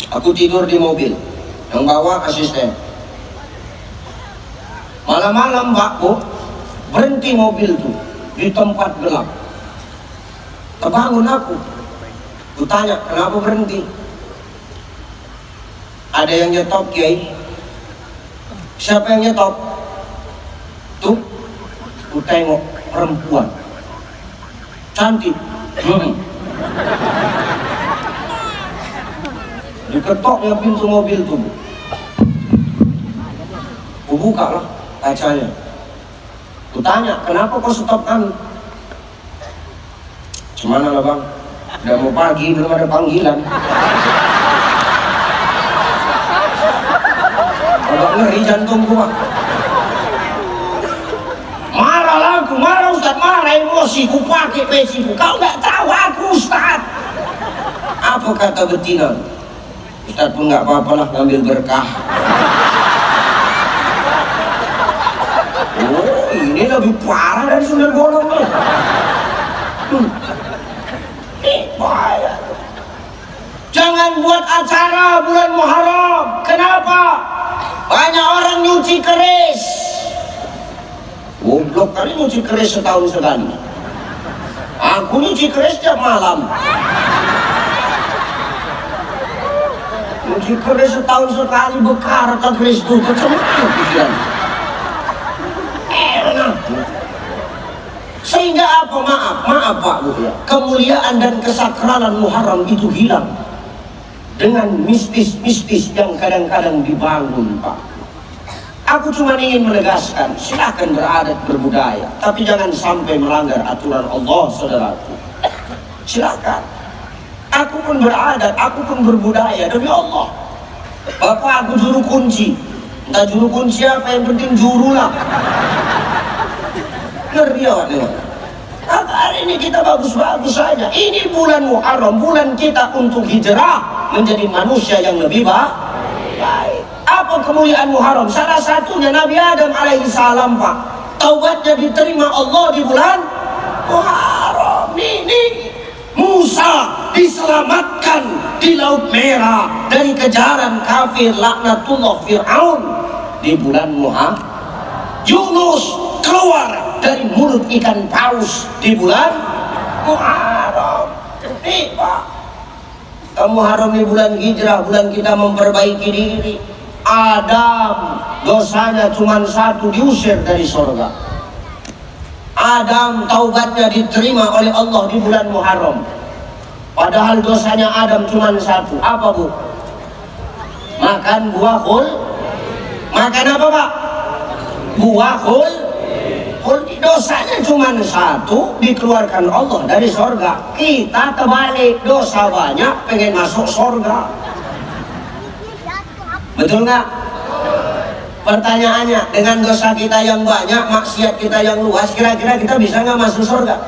Aku tidur di mobil, yang bawa asisten. Malam-malam Pak Bu, berhenti mobil tuh di tempat gelap. Terbangun aku tanya kenapa berhenti. Ada yang nyetop Kiai. Siapa yang nyetop? Tuh, ku tengok perempuan cantik. Diketoknya pintu mobil tuh. Ku buka lah kacanya. Ku tanya kenapa kau stop kami? Gimana lah bang? Udah mau pagi belum ada panggilan. Agak ngeri jantung gua. Marah aku, marah Ustaz, marah emosi, ku pakai peci ku. Kau nggak tahu aku Ustaz. Apa kata betina? Ustaz pun nggak apa-apalah, ngambil berkah. Oh, ini lebih parah dari sundel bolong loh. Bahaya. Jangan buat acara bulan Muharram. Kenapa? Banyak orang nyuci keris. Goblok kali nyuci keris setahun sekali. Aku nyuci keris tiap malam. Nyuci keris setahun sekali, bekar ke keris itu kecemplung pikiran. Enak. Sehingga apa? Maaf Pak Bu ya, kemuliaan dan kesakralan Muharram itu hilang dengan mistis-mistis yang kadang-kadang dibangun Pak. Aku cuma ingin menegaskan, silakan beradat berbudaya, tapi jangan sampai melanggar aturan Allah, saudaraku. Silakan. Aku pun beradat, aku pun berbudaya demi Allah. Bapak aku juru kunci, entah juru kunci apa, yang penting juru lah. Ngeri ya. Hari ini kita bagus-bagus saja. Ini bulan Muharram, bulan kita untuk hijrah menjadi manusia yang lebih baik. Apa kemuliaan Muharram? Salah satunya Nabi Adam alaihissalam Pak, taubatnya diterima Allah di bulan Muharram. Ini Musa diselamatkan di Laut Merah dari kejaran kafir laknatullah Fir'aun di bulan Muharram. Yunus keluar dari mulut ikan paus di bulan Muharram. Nih Pak, Muharram ini bulan hijrah, bulan kita memperbaiki diri. Adam dosanya cuma satu, diusir dari surga. Adam taubatnya diterima oleh Allah di bulan Muharram. Padahal dosanya Adam cuma satu. Apa Bu? Makan buah khul. Makan apa Pak? Buah khul. Dosanya cuma satu, dikeluarkan Allah dari surga. Kita terbalik, dosa banyak, pengen masuk surga. Betul nggak? Pertanyaannya, dengan dosa kita yang banyak, maksiat kita yang luas, kira-kira kita bisa nggak masuk surga?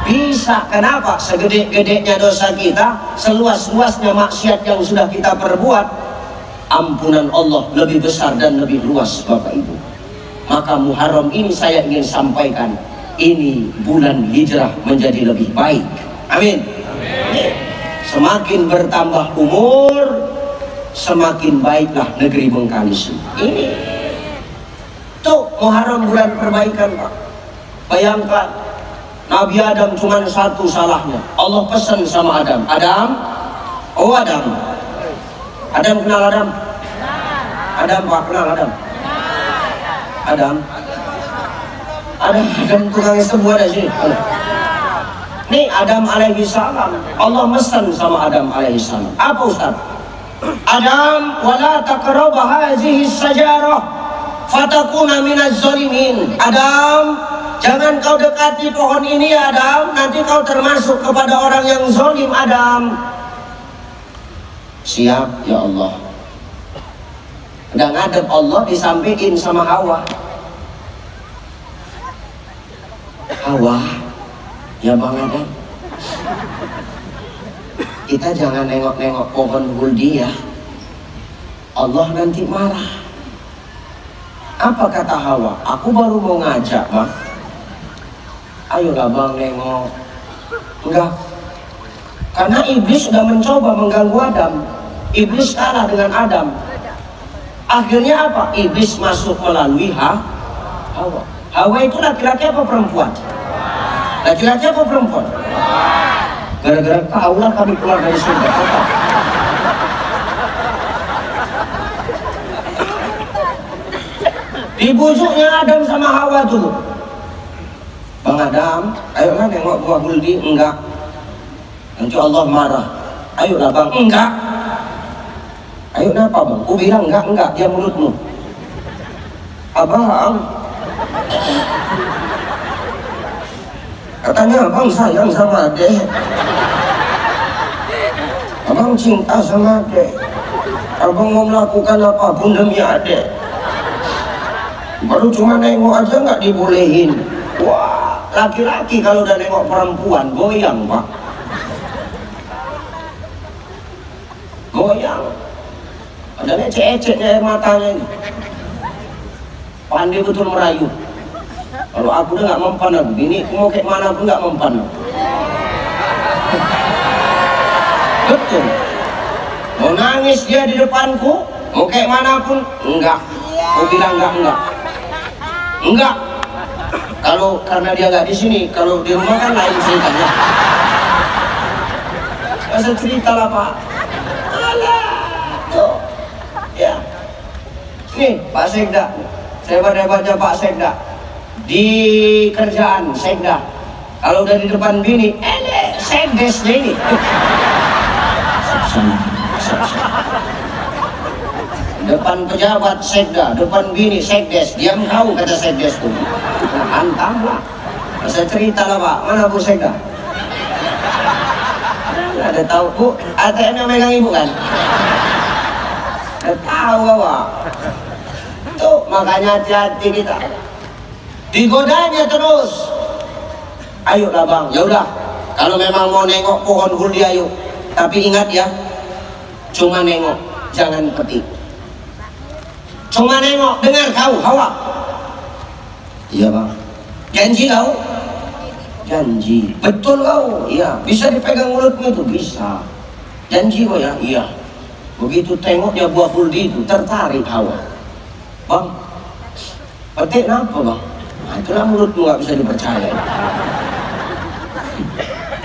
Bisa. Kenapa? Segede-gedenya dosa kita, seluas-luasnya maksiat yang sudah kita perbuat, ampunan Allah lebih besar dan lebih luas Bapak Ibu. Maka Muharram ini saya ingin sampaikan, ini bulan hijrah menjadi lebih baik. Amin. Semakin bertambah umur, semakin baiklah negeri Bengkalis ini. Tuh Muharram bulan perbaikan Pak. Bayangkan Nabi Adam cuma satu salahnya. Allah pesan sama Adam, Adam, oh Adam, Adam kenal Adam? Adam Pak, kenal Adam? Adam tukang semua ada sini. Nih Adam alaihissalam, Allah pesan sama Adam alaihissalam. Apa Ustaz? Adam, wala taqrab hadhihi sajarah fatakuna minaz zalimin. Adam, jangan kau dekati pohon ini Adam, nanti kau termasuk kepada orang yang zalim Adam. Siap ya Allah. Udah ngadep Allah, disampaikan sama Hawa. Hawa, ya Bang Adam, kita jangan nengok-nengok pohon huldi ya. Allah nanti marah. Apa kata Hawa? Aku baru mau ngajak bang. Ayolah bang nengok. Enggak. Karena iblis sudah mencoba mengganggu Adam. Iblis kalah dengan Adam. Akhirnya apa? Iblis masuk melalui Hawa. Hawa itu laki-laki apa perempuan? Laki-laki apa perempuan? Gara-gara kaulah kami keluar dari surga. Dibujuknya Adam sama Hawa dulu. Bang Adam, ayolah nengok buah huldi. Enggak. Nanti Allah marah. Ayolah bang. Enggak. Ayo kenapa bang? Aku bilang enggak, dia mulutmu. Abang. Katanya abang sayang sama adek. Abang cinta sama adek. Abang mau melakukan apapun demi adek. Baru cuma nengok aja nggak dibolehin. Wah, laki-laki kalau udah nengok perempuan goyang pak. Goyang. Ada ecek-eceknya air matanya ini. Pandai betul merayu. Kalau aku udah nggak mempan aku, bini aku mau kayak mana pun nggak mempan aku. Betul. Mau nangis dia di depanku, mau kayak mana pun enggak. Aku bilang enggak. Enggak. Kalau karena dia nggak di sini, kalau di rumah kan lain ceritanya. Masa cerita lah pak. Alah, tuh, ya. Nih Pak Sekda, hebat-hebatnya Pak Sekda. Di kerjaan Sekda, kalau udah di depan bini, Sekdesnya ini. Depan pejabat Sekda, depan bini Sekdes, diam kau kata Sekdes tuh. Antam lah. Masa cerita lah pak, mana Bu Sekda? Ada tahu Bu, ATM yang megang ibu kan? Ada tahu pak. Tuh makanya hati-hati kita. Digodanya terus. Ayolah bang, ya udah. Kalau memang mau nengok pohon huldi ayo. Tapi ingat ya, cuma nengok, jangan petik. Cuma nengok, dengar kau Hawa. Iya bang. Janji kau? Janji. Betul kau? Iya. Bisa dipegang mulutmu itu? Bisa. Janji kau ya? Iya. Begitu tengoknya buah huldi itu, tertarik Hawa. Bang, petik apa bang? Nah, itulah mulutmu gak bisa dipercaya.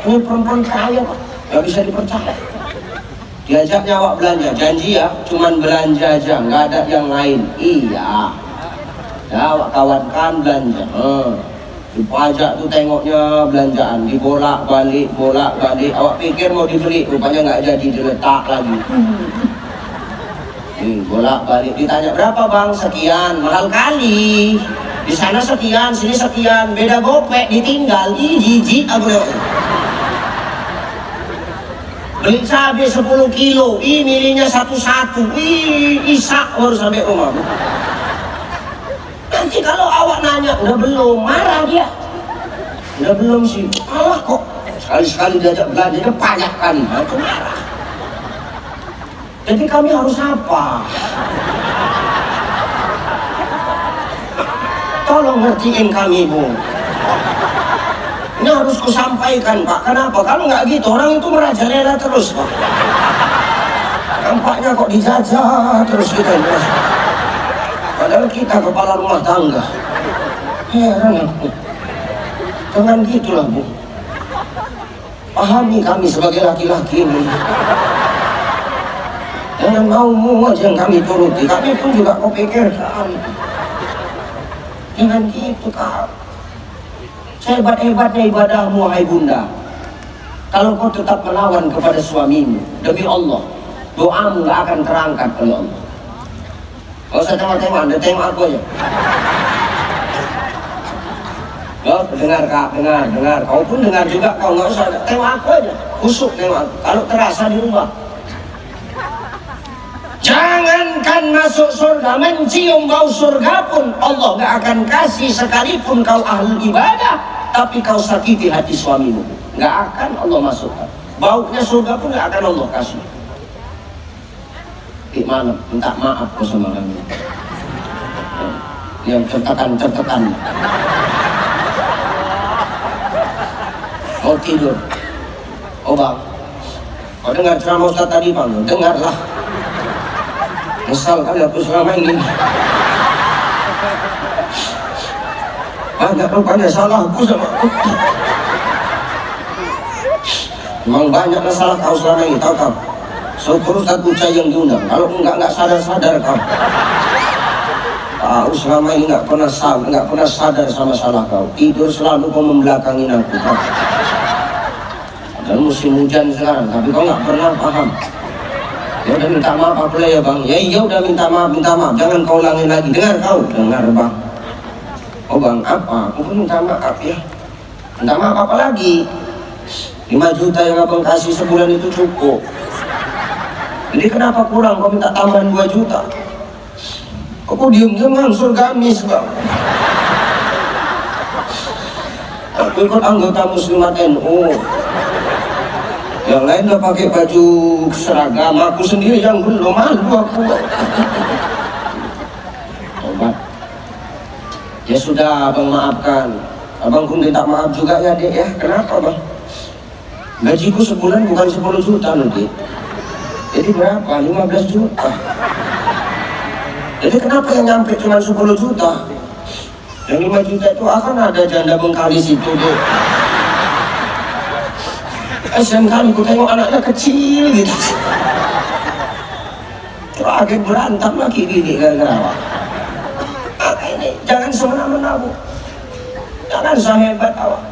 Ini perempuan kaya pak, gak bisa dipercaya. Diajaknya awak belanja, janji ya, cuman belanja aja, nggak ada yang lain. Iya. Ya, awak kawankan belanja. Dipajak tuh tengoknya belanjaan, dibolak-balik. Awak pikir mau dibeli, rupanya nggak jadi, diletak lagi. Bolak-balik, ditanya berapa bang? Sekian, mahal kali. Di sana sekian, sini sekian, beda gopek, ditinggal. Ih, jijik aku lewat. Beli cabai 10 kilo, ih milihnya satu-satu, ih isak baru sampai rumah. Nanti kalau awak nanya, udah belum, marah dia. Udah belum sih, malah kok sekali-sekali diajak belanja, dia payah kali, itu marah. Jadi kami harus apa? Tolong ngertiin kami Bu. Ini harus kusampaikan Pak. Kenapa? Kalau nggak gitu orang itu merajalela terus Pak. Nampaknya kok dijajah terus kita ini. Padahal kita kepala rumah tangga. Heran aku. Jangan gitulah Bu. Pahami kami sebagai laki-laki ini. Jangan mau aja yang kami turuti. Kami pun juga kau pikirkan. Jangan gitu kau. Sehebat-hebatnya ibadahmu wahai bunda, kalau kau tetap melawan kepada suamimu, demi Allah doamu gak akan terangkat oleh Allah. Gak usah tengok-tengok, anda tengok aku aja. Loh, dengar kak, dengar. Kau pun dengar juga, kau gak usah tengok aku aja. Kusuk tengok aku, kalau terasa di rumah. Jangankan masuk surga, mencium bau surga pun Allah gak akan kasih sekalipun kau ahli ibadah, tapi kau sakiti hati suamimu. nggak akan Allah masukkan. Baunya surga pun nggak akan Allah kasih. Malam minta maaf ke sama kami yang certekan mau tidur. Oh bang, kau dengar ceramah Ustaz tadi bang? Dengarlah. Kesal kali aku selama ini. Banyak rupanya salahku sama aku. Memang banyak masalah kau selama ini, tahu kau? Syukur Ustaz Ucai yang diundang. Kalau enggak sadar kau. Tahu selama ini enggak pernah sadar sama salah kau. Tidur selalu kau membelakangin aku. Kau. Dan musim hujan sekarang, tapi kau nggak pernah paham. Ya udah minta maaf aku ya bang. Ya iya udah minta maaf. Jangan kau ulangin lagi. Dengar kau, dengar bang. Oh bang apa? Aku pun minta maaf ya. Minta maaf apa lagi? 5 juta yang abang kasih sebulan itu cukup. Jadi kenapa kurang? Kau minta tambahan 2 juta. Kau diem-diem langsung gamis bang. Aku ikut anggota Muslimat NU. Yang lain udah pakai baju seragam, aku sendiri yang belum, malu aku. Tobat. Ya sudah abang maafkan. Abang pun minta maaf juga ya dek ya. Kenapa bang? Gajiku sebulan bukan 10 juta loh dek. Jadi berapa? 15 juta. Jadi kenapa yang nyampe cuma 10 juta? Yang 5 juta itu akan ada janda Bengkalis itu dek. SMK aku tengok anaknya kecil gitu. Terakhir berantem lagi gini gara-gara apa? Ini jangan semena-mena bu. Jangan sehebat awak.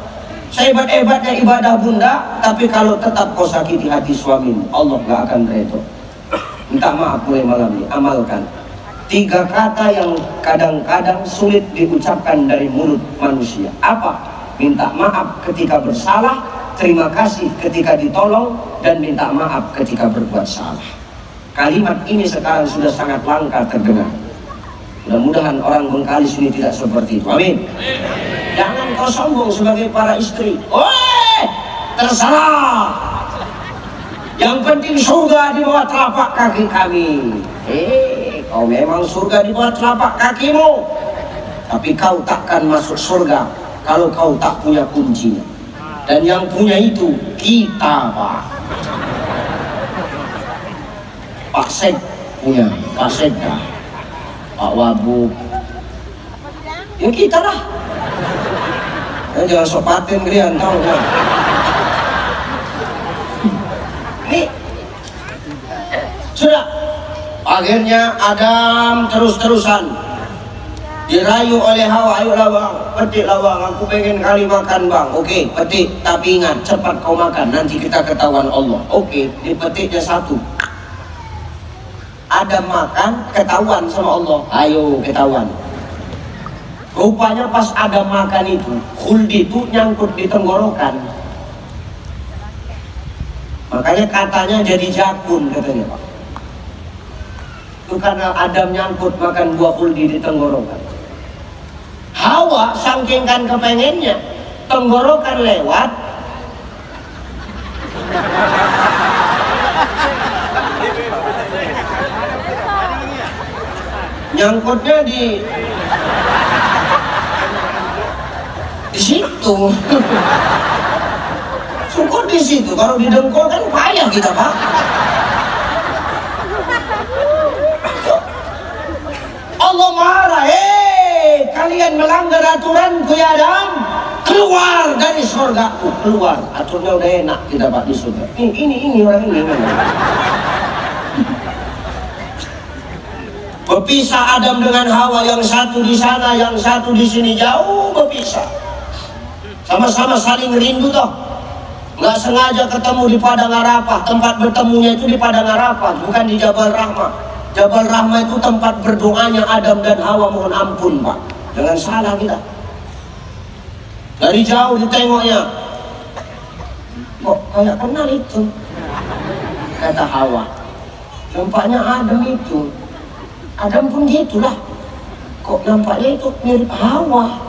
Sehebat-hebatnya ibadah bunda, tapi kalau tetap kau sakiti hati suamimu, Allah gak akan redho. Minta maaf mulai malam ini, amalkan 3 kata yang kadang-kadang sulit diucapkan dari mulut manusia. Apa? Minta maaf ketika bersalah, terima kasih ketika ditolong, dan minta maaf ketika berbuat salah. Kalimat ini sekarang sudah sangat langka terdengar. Mudah-mudahan orang Bengkalis ini tidak seperti itu. Amin. Jangan kau sombong sebagai para istri. Woi, terserah. Yang penting surga di bawah telapak kaki kami. Kau memang surga di bawah telapak kakimu, tapi kau takkan masuk surga kalau kau tak punya kuncinya. Dan yang punya itu kita pak. Pak Sek punya, Pak Sekda, Pak Wabub, ya kita lah. Jangan sok paten kalian tahu kan? Nih sudah. Akhirnya Adam terus-terusan dirayu oleh Hawa, ayolah bang, petiklah bang, aku pengen kali makan bang. Oke, petik, tapi ingat cepat kau makan, nanti kita ketahuan Allah. Oke, dipetiknya 1. Adam makan, ketahuan sama Allah. Ayo ketahuan. Rupanya pas Adam makan itu, khuldi itu nyangkut di tenggorokan. Makanya katanya jadi jakun katanya pak. Itu karena Adam nyangkut makan buah khuldi di tenggorokan. Hawa saking kan kepengennya, tenggorokan lewat, nyangkutnya di situ. Syukur di situ, kalau di dengkul kan payah kita pak. Allah marah, kalian melanggar aturanku ya Adam, keluar dari surgaku, keluar. Aturnya udah enak kita pak di surga. Ini orang ini. Berpisah Adam dengan Hawa, yang satu di sana, yang satu di sini, jauh berpisah. Sama-sama saling rindu toh. Nggak sengaja ketemu di Padang Arafah. Tempat bertemunya itu di Padang Arafah, bukan di Jabal Rahmah. Jabal Rahmah itu tempat berdoanya Adam dan Hawa mohon ampun pak. Jangan salah kita. Dari jauh ditengoknya, kok kayak kenal itu, kata Hawa. Nampaknya Adam itu. Adam pun gitulah. Kok nampaknya itu mirip Hawa.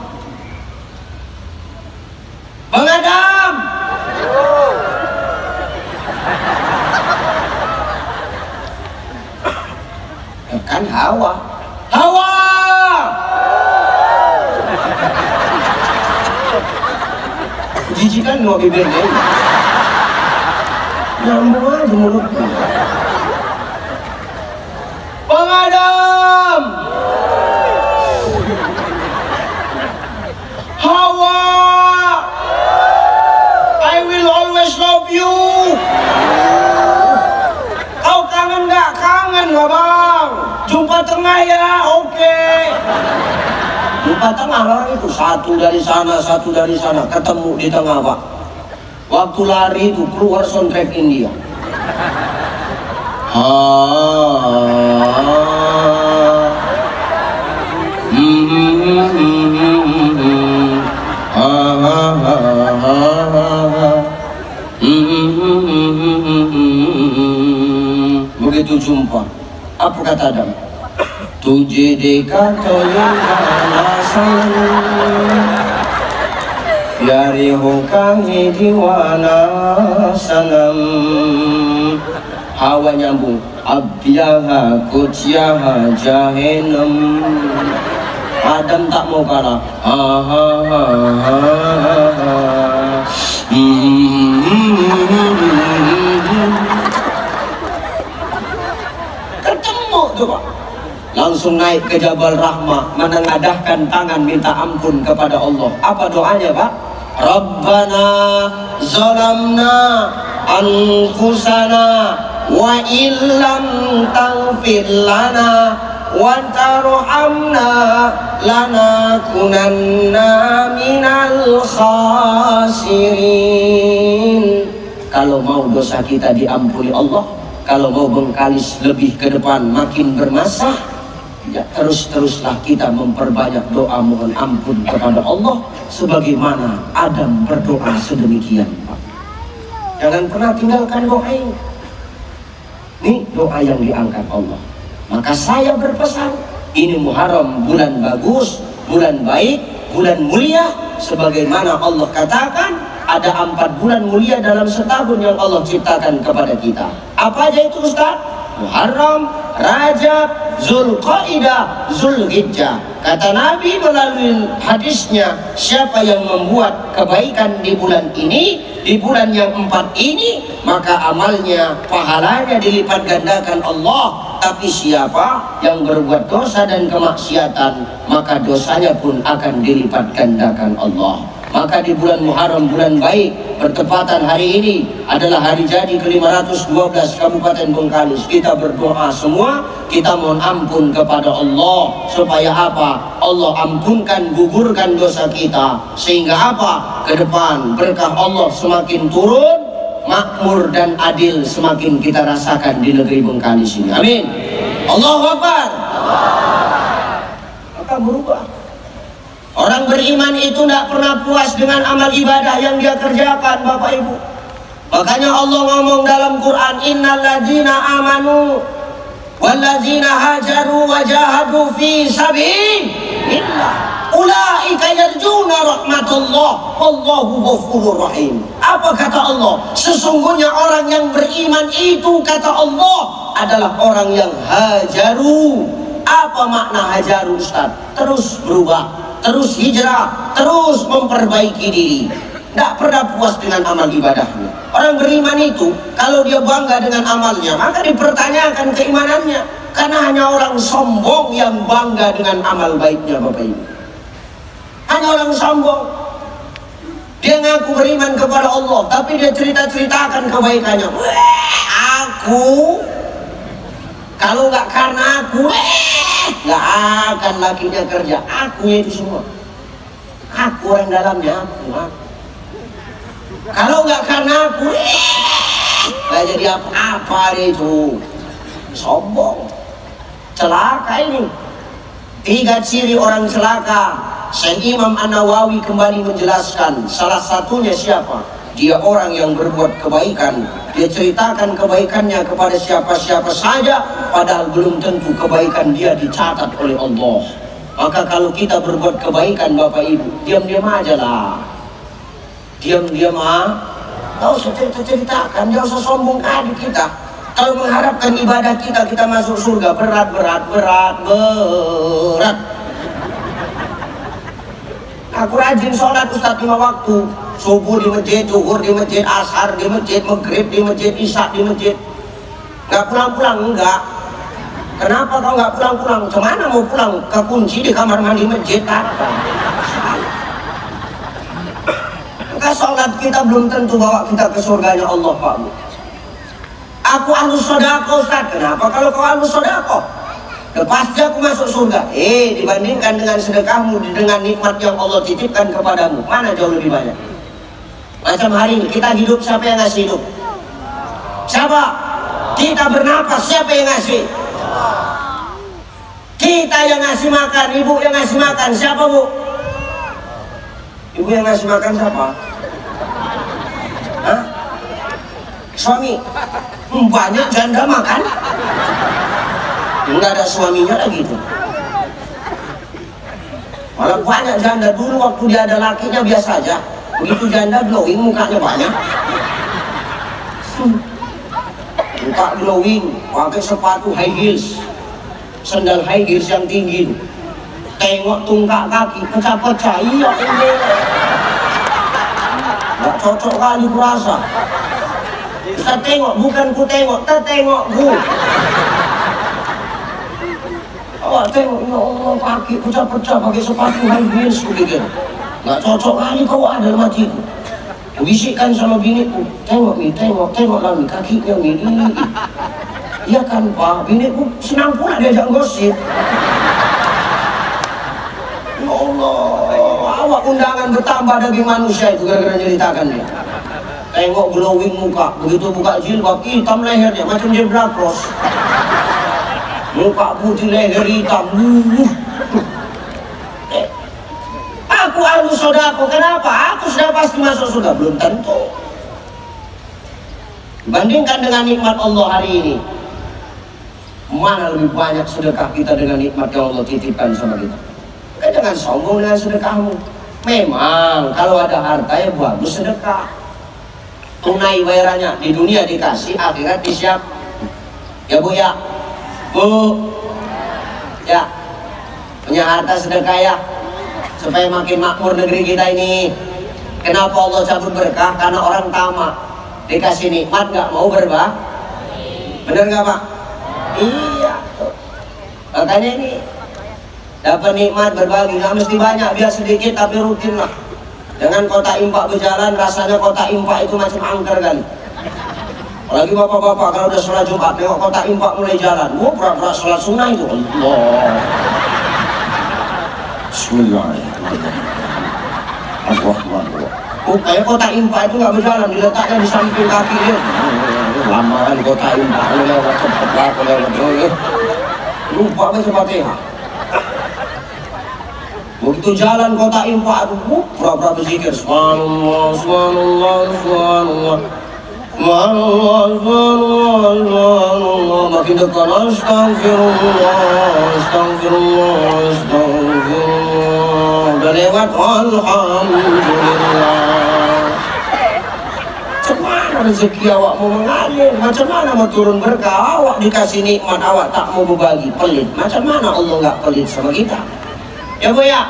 Bang Adam, Hawa. Hawa. Jijikan dua bibirnya. Nyambung aja mulutnya. Bang Adam. Hawa. I will always love you. Kau kangen gak? Kangen lah bang. Jumpa tengah ya, oke. Jumpa tengah orang itu, satu dari sana, ketemu di tengah pak. Waktu lari itu keluar soundtrack India. Begitu jumpa, apa kata Adam? Tujhe dekha to ye alasan, pyare ho kahe diwana sanam. Hawa nyambung, abyaha kuciyaha jahannam. Adam tak mau kalah. Ketemu tuh pak. Langsung naik ke Jabal Rahmah, menengadahkan tangan minta ampun kepada Allah. Apa doanya pak? Rabbana zalamna anfusana wa illam taghfir lana wa tarhamna lanakunanna minal khasirin. Kalau mau dosa kita diampuni Allah, kalau mau bengkalis lebih ke depan makin bermasa, ya terus-teruslah kita memperbanyak doa mohon ampun kepada Allah sebagaimana Adam berdoa sedemikian Pak. Jangan pernah tinggalkan doa ini. Ini doa yang diangkat Allah. Maka saya berpesan, ini Muharram, bulan bagus, bulan baik, bulan mulia, sebagaimana Allah katakan ada 4 bulan mulia dalam setahun yang Allah ciptakan kepada kita. Apa aja itu Ustaz? Muharram, Rajab, Zulqaidah, Zulhijjah. Kata Nabi melalui hadisnya, siapa yang membuat kebaikan di bulan ini, di bulan yang 4 ini, maka amalnya, pahalanya dilipat gandakan Allah. Tapi siapa yang berbuat dosa dan kemaksiatan, maka dosanya pun akan dilipat gandakan Allah. Maka di bulan Muharram, bulan baik, bertepatan hari ini adalah hari jadi ke-512 Kabupaten Bengkalis. Kita berdoa semua, kita mohon ampun kepada Allah. Supaya apa? Allah ampunkan, gugurkan dosa kita. Sehingga apa? Ke depan berkah Allah semakin turun, makmur dan adil semakin kita rasakan di negeri Bengkalis ini. Amin. Allahu Akbar. Maka berubah. Orang beriman itu tidak pernah puas dengan amal ibadah yang dia kerjakan, Bapak Ibu. Makanya Allah ngomong dalam Quran, innal ladzina amanu wal ladzina hajaru wa jahadu fi sabilillah ulaika yarjuna rahmatullah wallahu ghafurur rahim. Apa kata Allah? Sesungguhnya orang yang beriman itu, kata Allah, adalah orang yang hajaru. Apa makna hajaru Ustaz? Terus berubah, terus hijrah, terus memperbaiki diri. Tidak pernah puas dengan amal ibadahnya. Orang beriman itu, kalau dia bangga dengan amalnya, maka dipertanyakan keimanannya. Karena hanya orang sombong yang bangga dengan amal baiknya, Bapak Ibu. Hanya orang sombong. Dia ngaku beriman kepada Allah, tapi dia cerita-ceritakan kebaikannya. Aku, kalau nggak karena aku, nggak akan lakinya kerja. Aku itu semua. Aku orang dalamnya, aku. Kalau nggak karena aku, nggak jadi apa-apa dia itu. Sombong. Celaka ini. 3 ciri orang celaka. Syekh Imam An-Nawawi kembali menjelaskan. Salah satunya siapa? Dia orang yang berbuat kebaikan. Dia ceritakan kebaikannya kepada siapa-siapa saja, padahal belum tentu kebaikan dia dicatat oleh Allah. Maka kalau kita berbuat kebaikan, Bapak Ibu, diam-diam aja lah. Diam-diam ah. Gak usah cerita-ceritakan, gak usah sombong ke adik kita. Kalau mengharapkan ibadah kita masuk surga berat. Aku rajin sholat Ustaz 5 waktu, subuh di masjid, zuhur di masjid, asar di masjid, maghrib di masjid, isya di masjid. Nggak pulang-pulang, enggak. Kenapa kau nggak pulang-pulang? Kemana mau pulang? Kekunci di kamar mandi masjid. Maka sholat kita belum tentu bawa kita ke surganya Allah, Pak Bu. Aku ahlus sodako Ustaz. Kenapa kalau kau ahlus sodako? Pasti aku masuk surga. Dibandingkan dengan sedekahmu, dengan nikmat yang Allah titipkan kepadamu, mana jauh lebih banyak? Macam hari ini kita hidup, siapa yang ngasih hidup? Siapa? Kita bernapas, siapa yang ngasih? Kita yang ngasih makan, ibu yang ngasih makan, siapa Bu? Ibu yang ngasih makan siapa? Hah? Suami? Banyak janda makan? Enggak ada suaminya lagi tuh. Malah banyak janda. Dulu waktu dia ada lakinya biasa aja, begitu janda glowing mukanya banyak. Muka glowing, pakai sepatu high heels, sandal high heels yang tinggi. Tengok tungkak kaki pecah-pecah. Iya, nggak cocok kali kurasa. Ustaz tengok, bukan ku tengok, tengok ku. Awak tengok, ya Allah, kaki pecah-pecah pakai sepatu high heels begitu. Nggak cocok kali kau ada mati ku. Bisikkan sama biniku, tengok lah nih kakinya nih. Iya kan Pak, biniku senang pula diajak gosip. Ya Allah, awak undangan bertambah daging manusia itu gara-gara ceritakan dia. Tengok glowing muka, begitu buka jilbab hitam lehernya macam zebra cross. Muka putih leher hitam. Aku ahlus sodako, kenapa? Aku sudah pasti masuk surga, belum tentu. Bandingkan dengan nikmat Allah hari ini, mana lebih banyak sedekah kita dengan nikmat yang Allah titipkan sama kita. Jangan sombong dengan sedekahmu. Memang kalau ada harta ya bagus sedekah. Tunai bayarannya, di dunia dikasih, akhirat disiap. Ya Bu ya, Bu ya, punya harta sedekah ya, supaya makin makmur negeri kita ini. Kenapa Allah cabut berkah? Karena orang tamak, dikasih nikmat nggak mau berbah. Bener nggak Pak? Iya. Makanya ini dapat nikmat berbagi, nggak mesti banyak, biar sedikit tapi rutin lah. Dengan kota impak berjalan, rasanya kota impak itu macam angker kali. Apalagi bapak-bapak kalau udah sholat Jumat, tengok kota impak mulai jalan, berat-berat sholat sunnah itu. Allah. Bismillahirrahmanirrahim. Kayak kota impak itu nggak berjalan, diletaknya di samping kaki dia. Lama kan kota impak, lewat cepat lah, lewat. Lupa baca Fatihah. Begitu jalan kota impak itu, pura-pura berzikir. Subhanallah, subhanallah, subhanallah. Subhanallah, subhanallah, subhanallah. Makin dekat, astagfirullah, astagfirullah, astagfirullah. Udah lewat, alhamdulillah. Macam mana rezeki awak mau mengalir? Macam mana mau turun berkah? Awak dikasih nikmat, awak tak mau berbagi, pelit. Macam mana Allah nggak pelit sama kita? Ya Bu ya,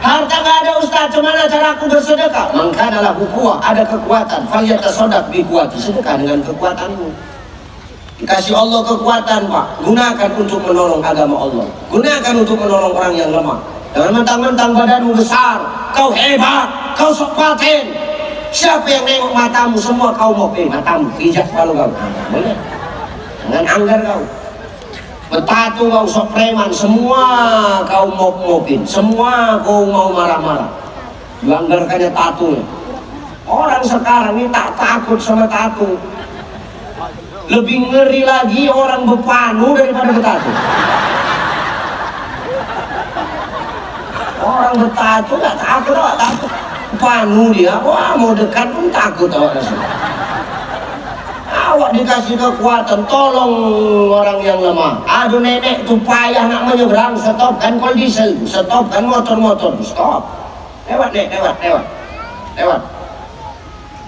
harta nggak ada Ustaz, gimana cara aku bersedekah? Maka adalah kuat, ada kekuatan. Falyatasodaq biquwati, sedekah dengan kekuatanmu. Dikasih Allah kekuatan Pak, gunakan untuk menolong agama Allah, gunakan untuk menolong orang yang lemah. Jangan mentang-mentang badanmu besar, kau hebat, kau sok paten. Siapa yang nengok matamu? Semua kau mau matamu, pijak kalau kau. Boleh? Jangan anggar kau. Bertatu kau sok preman, semua kau mop-mopin, semua kau mau marah-marah. Langgarkannya tatu. Orang sekarang ini tak takut sama tatu. Lebih ngeri lagi orang berpanu daripada bertatu. Orang bertatu gak takut, takut panu dia. Wah, mau dekat pun takut awak. Awak dikasih kekuatan, tolong orang yang lemah. Aduh nenek tuh payah nak menyeberang, stopkan kol diesel, stopkan motor-motor, stop. Lewat nek, lewat.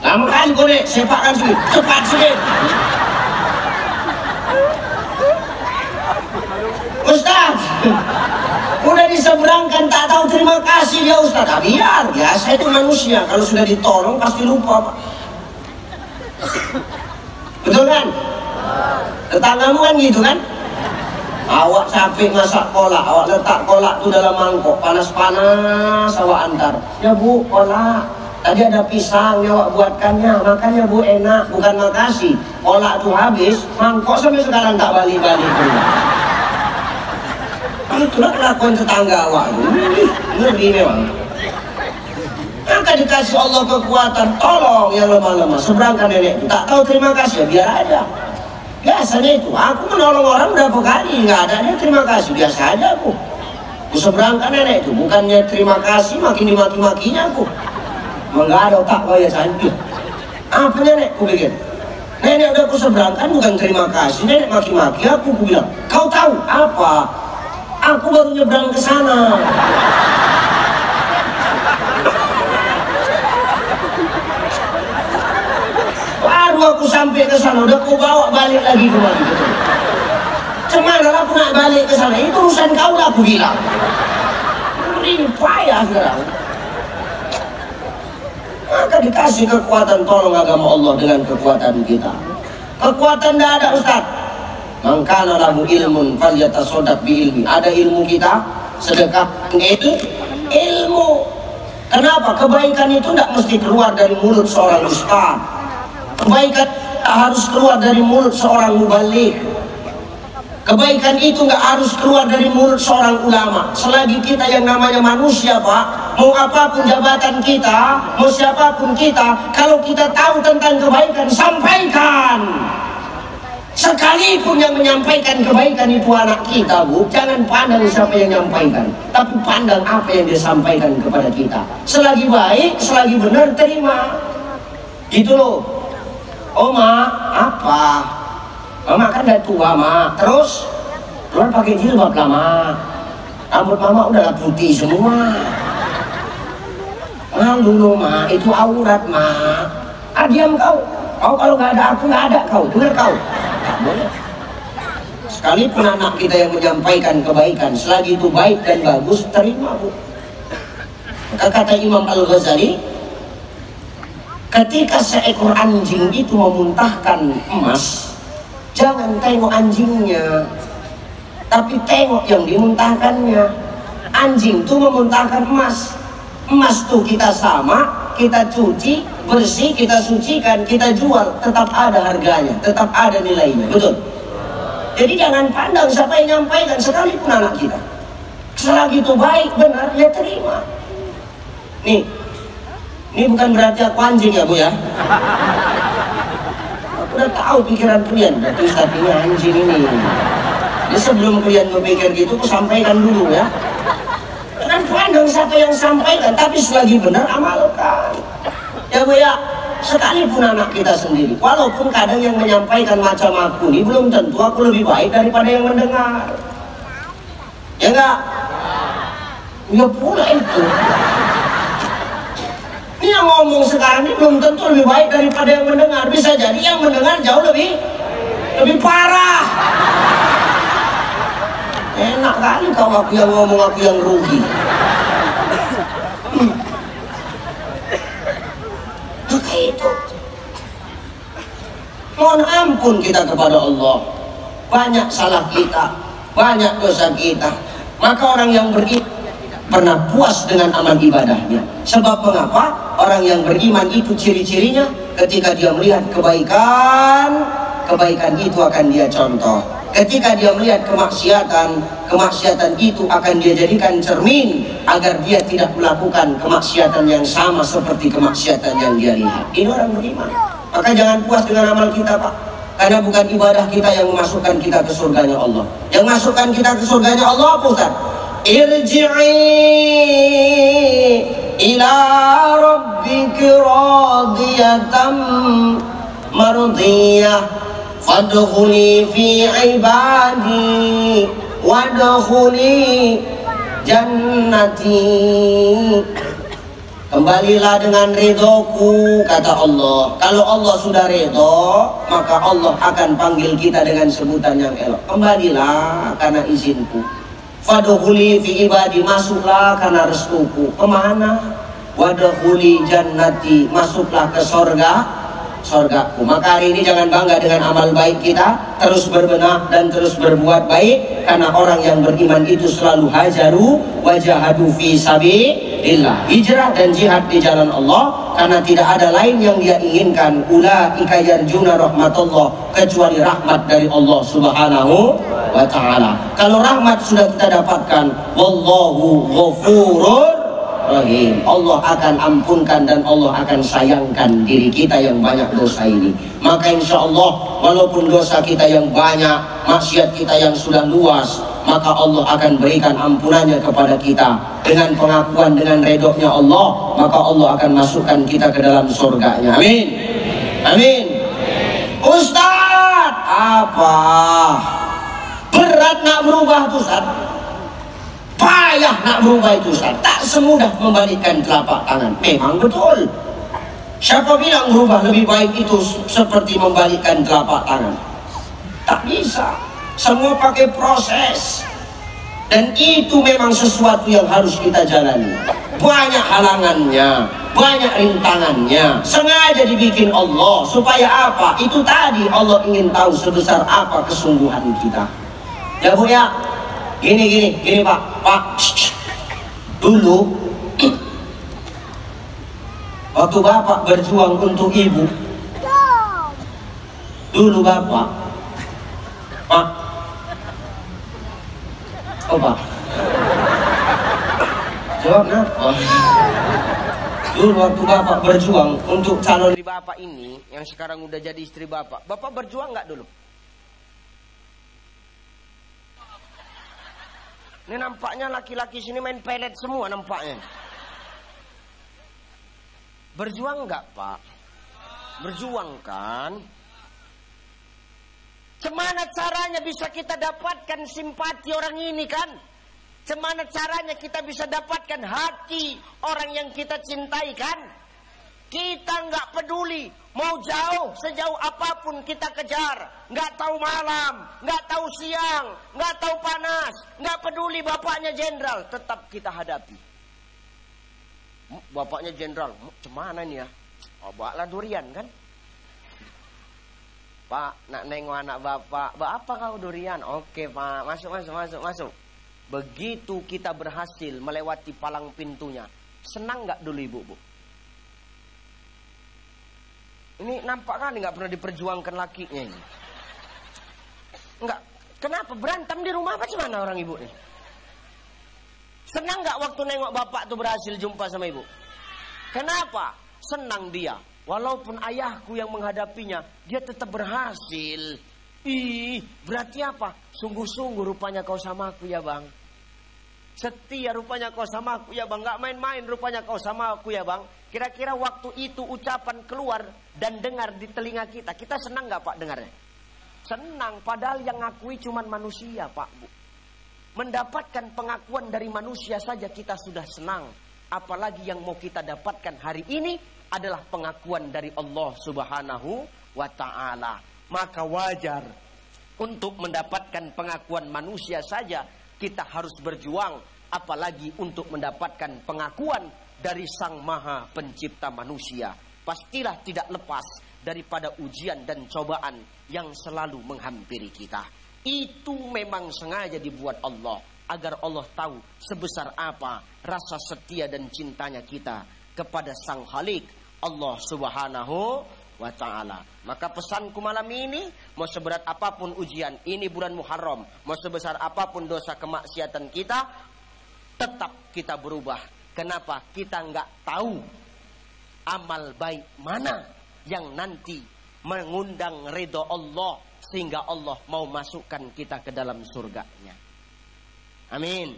Lama kali kau nek, sepakkan sedikit, cepat sedikit. Udah diseberangkan tak tahu terima kasih dia Ustaz. Ah, biasa itu manusia, kalau sudah ditolong pasti lupa Pak. Betul kan? Tetanggamu kan gitu kan? Awak capek masak kolak, awak letak kolak tuh dalam mangkok, panas-panas awak antar. Ya Bu, kolak tadi ada pisang yang awak buatkannya, makannya Bu enak, bukan makasih. Kolak tuh habis, mangkok sampai sekarang tak balik-balik. Itulah kelakuan tetangga awak. Ngeri memang. Maka dikasih Allah kekuatan, tolong yang lemah-lemah, seberangkan nenek itu. Tak tahu terima kasih, ya biar aja. Biasanya itu, aku menolong orang berapa kali, nggak ada dia terima kasih, biasa aja aku. Seberangkan nenek itu, bukannya terima kasih, makin dimaki-makinya aku. Nggak ada otak kaya cantik. Apa nenek, aku pikir. Nenek udah aku seberangkan, bukan terima kasih, nenek maki-maki aku bilang, kau tahu apa? Aku baru nyebrang ke sana. Baru aku sampai ke sana, udah aku bawa balik lagi kemari. Cuman kalau aku nak balik ke sana, itu urusan kau lah aku bilang. Ini payah sekarang. Maka dikasih kekuatan, tolong agama Allah dengan kekuatan kita. Kekuatan tidak ada Ustaz. Mangkana lahu ilmun falyatasaddaq bi ilmi. Ada ilmu kita, sedekah ilmu. Kenapa? Kebaikan itu tidak mesti keluar dari mulut seorang ustaz. Kebaikan harus keluar dari mulut seorang mubaligh. Kebaikan itu nggak harus keluar dari mulut seorang ulama. Selagi kita yang namanya manusia Pak, mau apapun jabatan kita, mau siapapun kita, kalau kita tahu tentang kebaikan, sampaikan. Sekalipun yang menyampaikan kebaikan itu anak kita Bu, jangan pandang siapa yang menyampaikan, tapi pandang apa yang disampaikan kepada kita. Selagi baik, selagi benar, terima. Gitu loh. Oh Ma, apa? Mama kan udah tua Ma, terus keluar pakai jilbab lah Ma. Rambut Mama udah putih semua. Malu loh Ma, itu aurat Ma. Ah diam kau. Kau kalau nggak ada aku nggak ada kau, dengar kau. Tak boleh. Sekalipun anak kita yang menyampaikan kebaikan, selagi itu baik dan bagus, terima Bu. Maka kata Imam Al-Ghazali, ketika seekor anjing itu memuntahkan emas, jangan tengok anjingnya, tapi tengok yang dimuntahkannya. Anjing itu memuntahkan emas. Emas tuh kita sama, kita cuci, bersih, kita sucikan, kita jual, tetap ada harganya, tetap ada nilainya, betul? Jadi jangan pandang siapa yang nyampaikan, sekalipun anak kita. Selagi itu baik, benar, ya terima. Nih, ini bukan berarti aku anjing ya Bu ya. Aku udah tahu pikiran kalian, berarti Ustaz ini anjing ini. Jadi sebelum kalian berpikir gitu, aku sampaikan dulu ya. Jangan pandang siapa yang sampaikan, tapi selagi benar amalkan. Ya Bu ya, sekalipun anak kita sendiri, walaupun kadang yang menyampaikan macam aku ini belum tentu aku lebih baik daripada yang mendengar. Ya enggak? Ya pula itu. Ini yang ngomong sekarang ini belum tentu lebih baik daripada yang mendengar. Bisa jadi yang mendengar jauh lebih parah. Enak kali kau aku yang ngomong, aku yang rugi. Maka itu, mohon ampun kita kepada Allah. Banyak salah kita, banyak dosa kita. Maka orang yang beriman pernah puas dengan amal ibadahnya. Sebab mengapa? Orang yang beriman itu ciri-cirinya, ketika dia melihat kebaikan, kebaikan itu akan dia contoh. Ketika dia melihat kemaksiatan, kemaksiatan itu akan dia jadikan cermin agar dia tidak melakukan kemaksiatan yang sama seperti kemaksiatan yang dia lihat. Ini orang beriman. Maka jangan puas dengan amal kita Pak, karena bukan ibadah kita yang memasukkan kita ke surganya Allah. Yang masukkan kita ke surganya Allah apa Ustaz? Irji'i ila rabbika radiyatan mardiyah fadkhuli fi ibadi wadkhuli jannati. Kembalilah dengan ridhoku, kata Allah. Kalau Allah sudah ridho, maka Allah akan panggil kita dengan sebutan yang elok. Kembalilah karena izinku. Fadkhuli fi ibadi, masuklah karena restuku. Kemana? Wadkhuli jannati, masuklah ke sorgaku. Maka hari ini jangan bangga dengan amal baik kita, terus berbenah dan terus berbuat baik, karena orang yang beriman itu selalu hajaru wajahadu fi sabilillah, hijrah dan jihad di jalan Allah, karena tidak ada lain yang dia inginkan. Ulaika yarjuna rahmatullah, kecuali rahmat dari Allah Subhanahu wa ta'ala. Kalau rahmat sudah kita dapatkan, wallahu ghafurur rahim, Allah akan ampunkan dan Allah akan sayangkan diri kita yang banyak dosa ini. Maka insya Allah, walaupun dosa kita yang banyak, maksiat kita yang sudah luas, maka Allah akan berikan ampunannya kepada kita. Dengan pengakuan, dengan redoknya Allah, maka Allah akan masukkan kita ke dalam surganya. Amin. Amin. Ustaz, apa? Berat nak berubah tuh, Ustaz. Payah nak berubah itu, Ustaz. Tak semudah membalikkan telapak tangan. Memang betul. Siapa bilang berubah lebih baik itu seperti membalikkan telapak tangan? Tak bisa. Semua pakai proses. Dan itu memang sesuatu yang harus kita jalani. Banyak halangannya, banyak rintangannya. Sengaja dibikin Allah. Supaya apa? Itu tadi, Allah ingin tahu sebesar apa kesungguhan kita. Ya Bu ya, gini Pak. Dulu waktu Bapak berjuang untuk Ibu, dulu Bapak, Pak, oh Pak, jawab kenapa? Dulu waktu Bapak berjuang untuk calon istri Bapak ini, yang sekarang udah jadi istri Bapak berjuang nggak dulu? Ini nampaknya laki-laki sini main pelet semua nampaknya. Berjuang nggak Pak? Berjuang kan? Gimana caranya bisa kita dapatkan simpati orang ini kan? Gimana caranya kita bisa dapatkan hati orang yang kita cintai kan? Kita nggak peduli, mau jauh, sejauh apapun kita kejar. Nggak tahu malam, nggak tahu siang, nggak tahu panas, nggak peduli bapaknya jenderal, tetap kita hadapi. Bapaknya jenderal, gimana nih ya? Oh, bawalah durian kan? Pak, nak nengok anak bapak, apa kau durian? Oke Pak, masuk. Begitu kita berhasil melewati palang pintunya, senang nggak dulu ibu? Ini nampak kali nggak pernah diperjuangkan lakinya ini. Enggak. Kenapa? Berantem di rumah apa gimana orang ibu nih? Senang nggak waktu nengok bapak tuh berhasil jumpa sama ibu? Kenapa? Senang dia. Walaupun ayahku yang menghadapinya, dia tetap berhasil. Ih, berarti apa? Sungguh-sungguh rupanya kau sama aku ya bang. Setia rupanya kau sama aku ya bang. Gak main-main rupanya kau sama aku ya bang. Kira-kira waktu itu ucapan keluar dan dengar di telinga kita, kita senang gak Pak dengarnya? Senang, padahal yang ngakui cuman manusia Pak Bu. Mendapatkan pengakuan dari manusia saja kita sudah senang. Apalagi yang mau kita dapatkan hari ini adalah pengakuan dari Allah Subhanahu wa ta'ala. Maka wajar untuk mendapatkan pengakuan manusia saja kita harus berjuang, apalagi untuk mendapatkan pengakuan dari Sang Maha Pencipta manusia. Pastilah tidak lepas daripada ujian dan cobaan yang selalu menghampiri kita. Itu memang sengaja dibuat Allah, agar Allah tahu sebesar apa rasa setia dan cintanya kita kepada Sang Khalik, Allah Subhanahu wa ta'ala. Maka pesanku malam ini, mau seberat apapun ujian, ini bulan Muharram, mau sebesar apapun dosa kemaksiatan kita, tetap kita berubah. Kenapa? Kita nggak tahu amal baik mana yang nanti mengundang ridho Allah, sehingga Allah mau masukkan kita ke dalam surganya. Amin.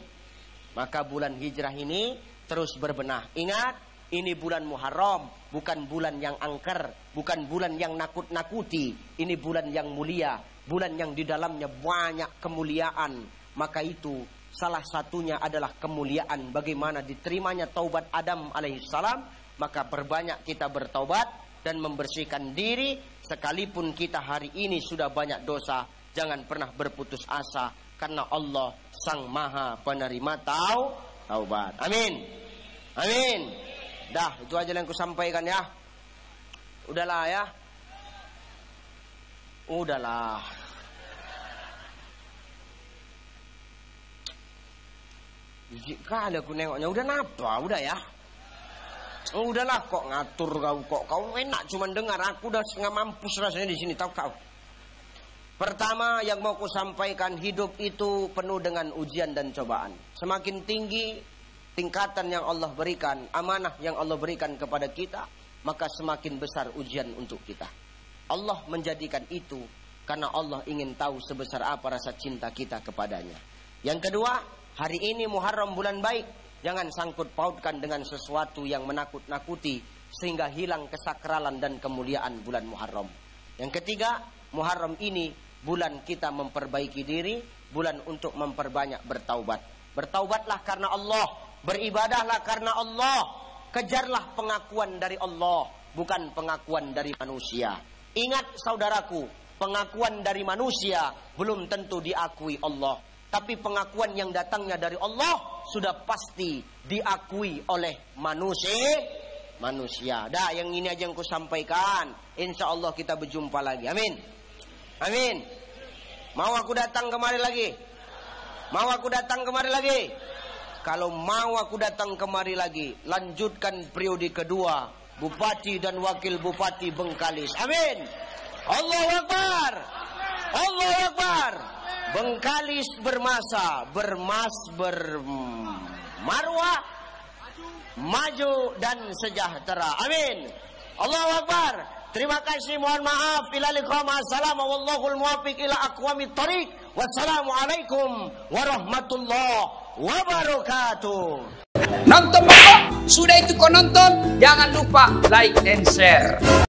Maka bulan hijrah ini terus berbenah. Ingat, ini bulan Muharram, bukan bulan yang angker, bukan bulan yang nakut-nakuti. Ini bulan yang mulia, bulan yang di dalamnya banyak kemuliaan. Maka itu salah satunya adalah kemuliaan bagaimana diterimanya taubat Adam alaihissalam. Maka perbanyak kita bertaubat dan membersihkan diri. Sekalipun kita hari ini sudah banyak dosa, jangan pernah berputus asa, karena Allah Sang Maha Penerima taubat. Amin. Amin. Dah, itu aja yang ku sampaikan ya. Udahlah ya. Udahlah. Jijik kali aku nengoknya. Udah napa? Udah ya. Udahlah, kok ngatur kau enak cuman dengar. Aku udah setengah mampus rasanya di sini, tahu kau. Pertama yang mau ku sampaikan, hidup itu penuh dengan ujian dan cobaan. Semakin tinggi tingkatan yang Allah berikan, amanah yang Allah berikan kepada kita, maka semakin besar ujian untuk kita. Allah menjadikan itu karena Allah ingin tahu sebesar apa rasa cinta kita kepadanya. Yang kedua, hari ini Muharram, bulan baik. Jangan sangkut pautkan dengan sesuatu yang menakut-nakuti sehingga hilang kesakralan dan kemuliaan bulan Muharram. Yang ketiga, Muharram ini bulan kita memperbaiki diri, bulan untuk memperbanyak bertaubat. Bertaubatlah karena Allah, beribadahlah karena Allah. Kejarlah pengakuan dari Allah, bukan pengakuan dari manusia. Ingat saudaraku, pengakuan dari manusia belum tentu diakui Allah. Tapi pengakuan yang datangnya dari Allah sudah pasti diakui oleh manusia. Dah, yang ini aja yang ku sampaikan. Insya Allah kita berjumpa lagi. Amin. Amin. Mau aku datang kemari lagi? Mau aku datang kemari lagi? Kalau mau aku datang kemari lagi, lanjutkan periode kedua Bupati dan Wakil Bupati Bengkalis. Amin. Allahu Akbar. Allahu Akbar. Bengkalis bermasa, bermarwah, maju dan sejahtera. Amin. Allahu Akbar. Terima kasih, mohon maaf. Ila liqa, ma'assalam, wallahul muwaffiq ila aqwamit thoriq. Wassalamualaikum warahmatullahi wabarakatuh. Nonton Bapak, sudah itu kau nonton, jangan lupa like and share.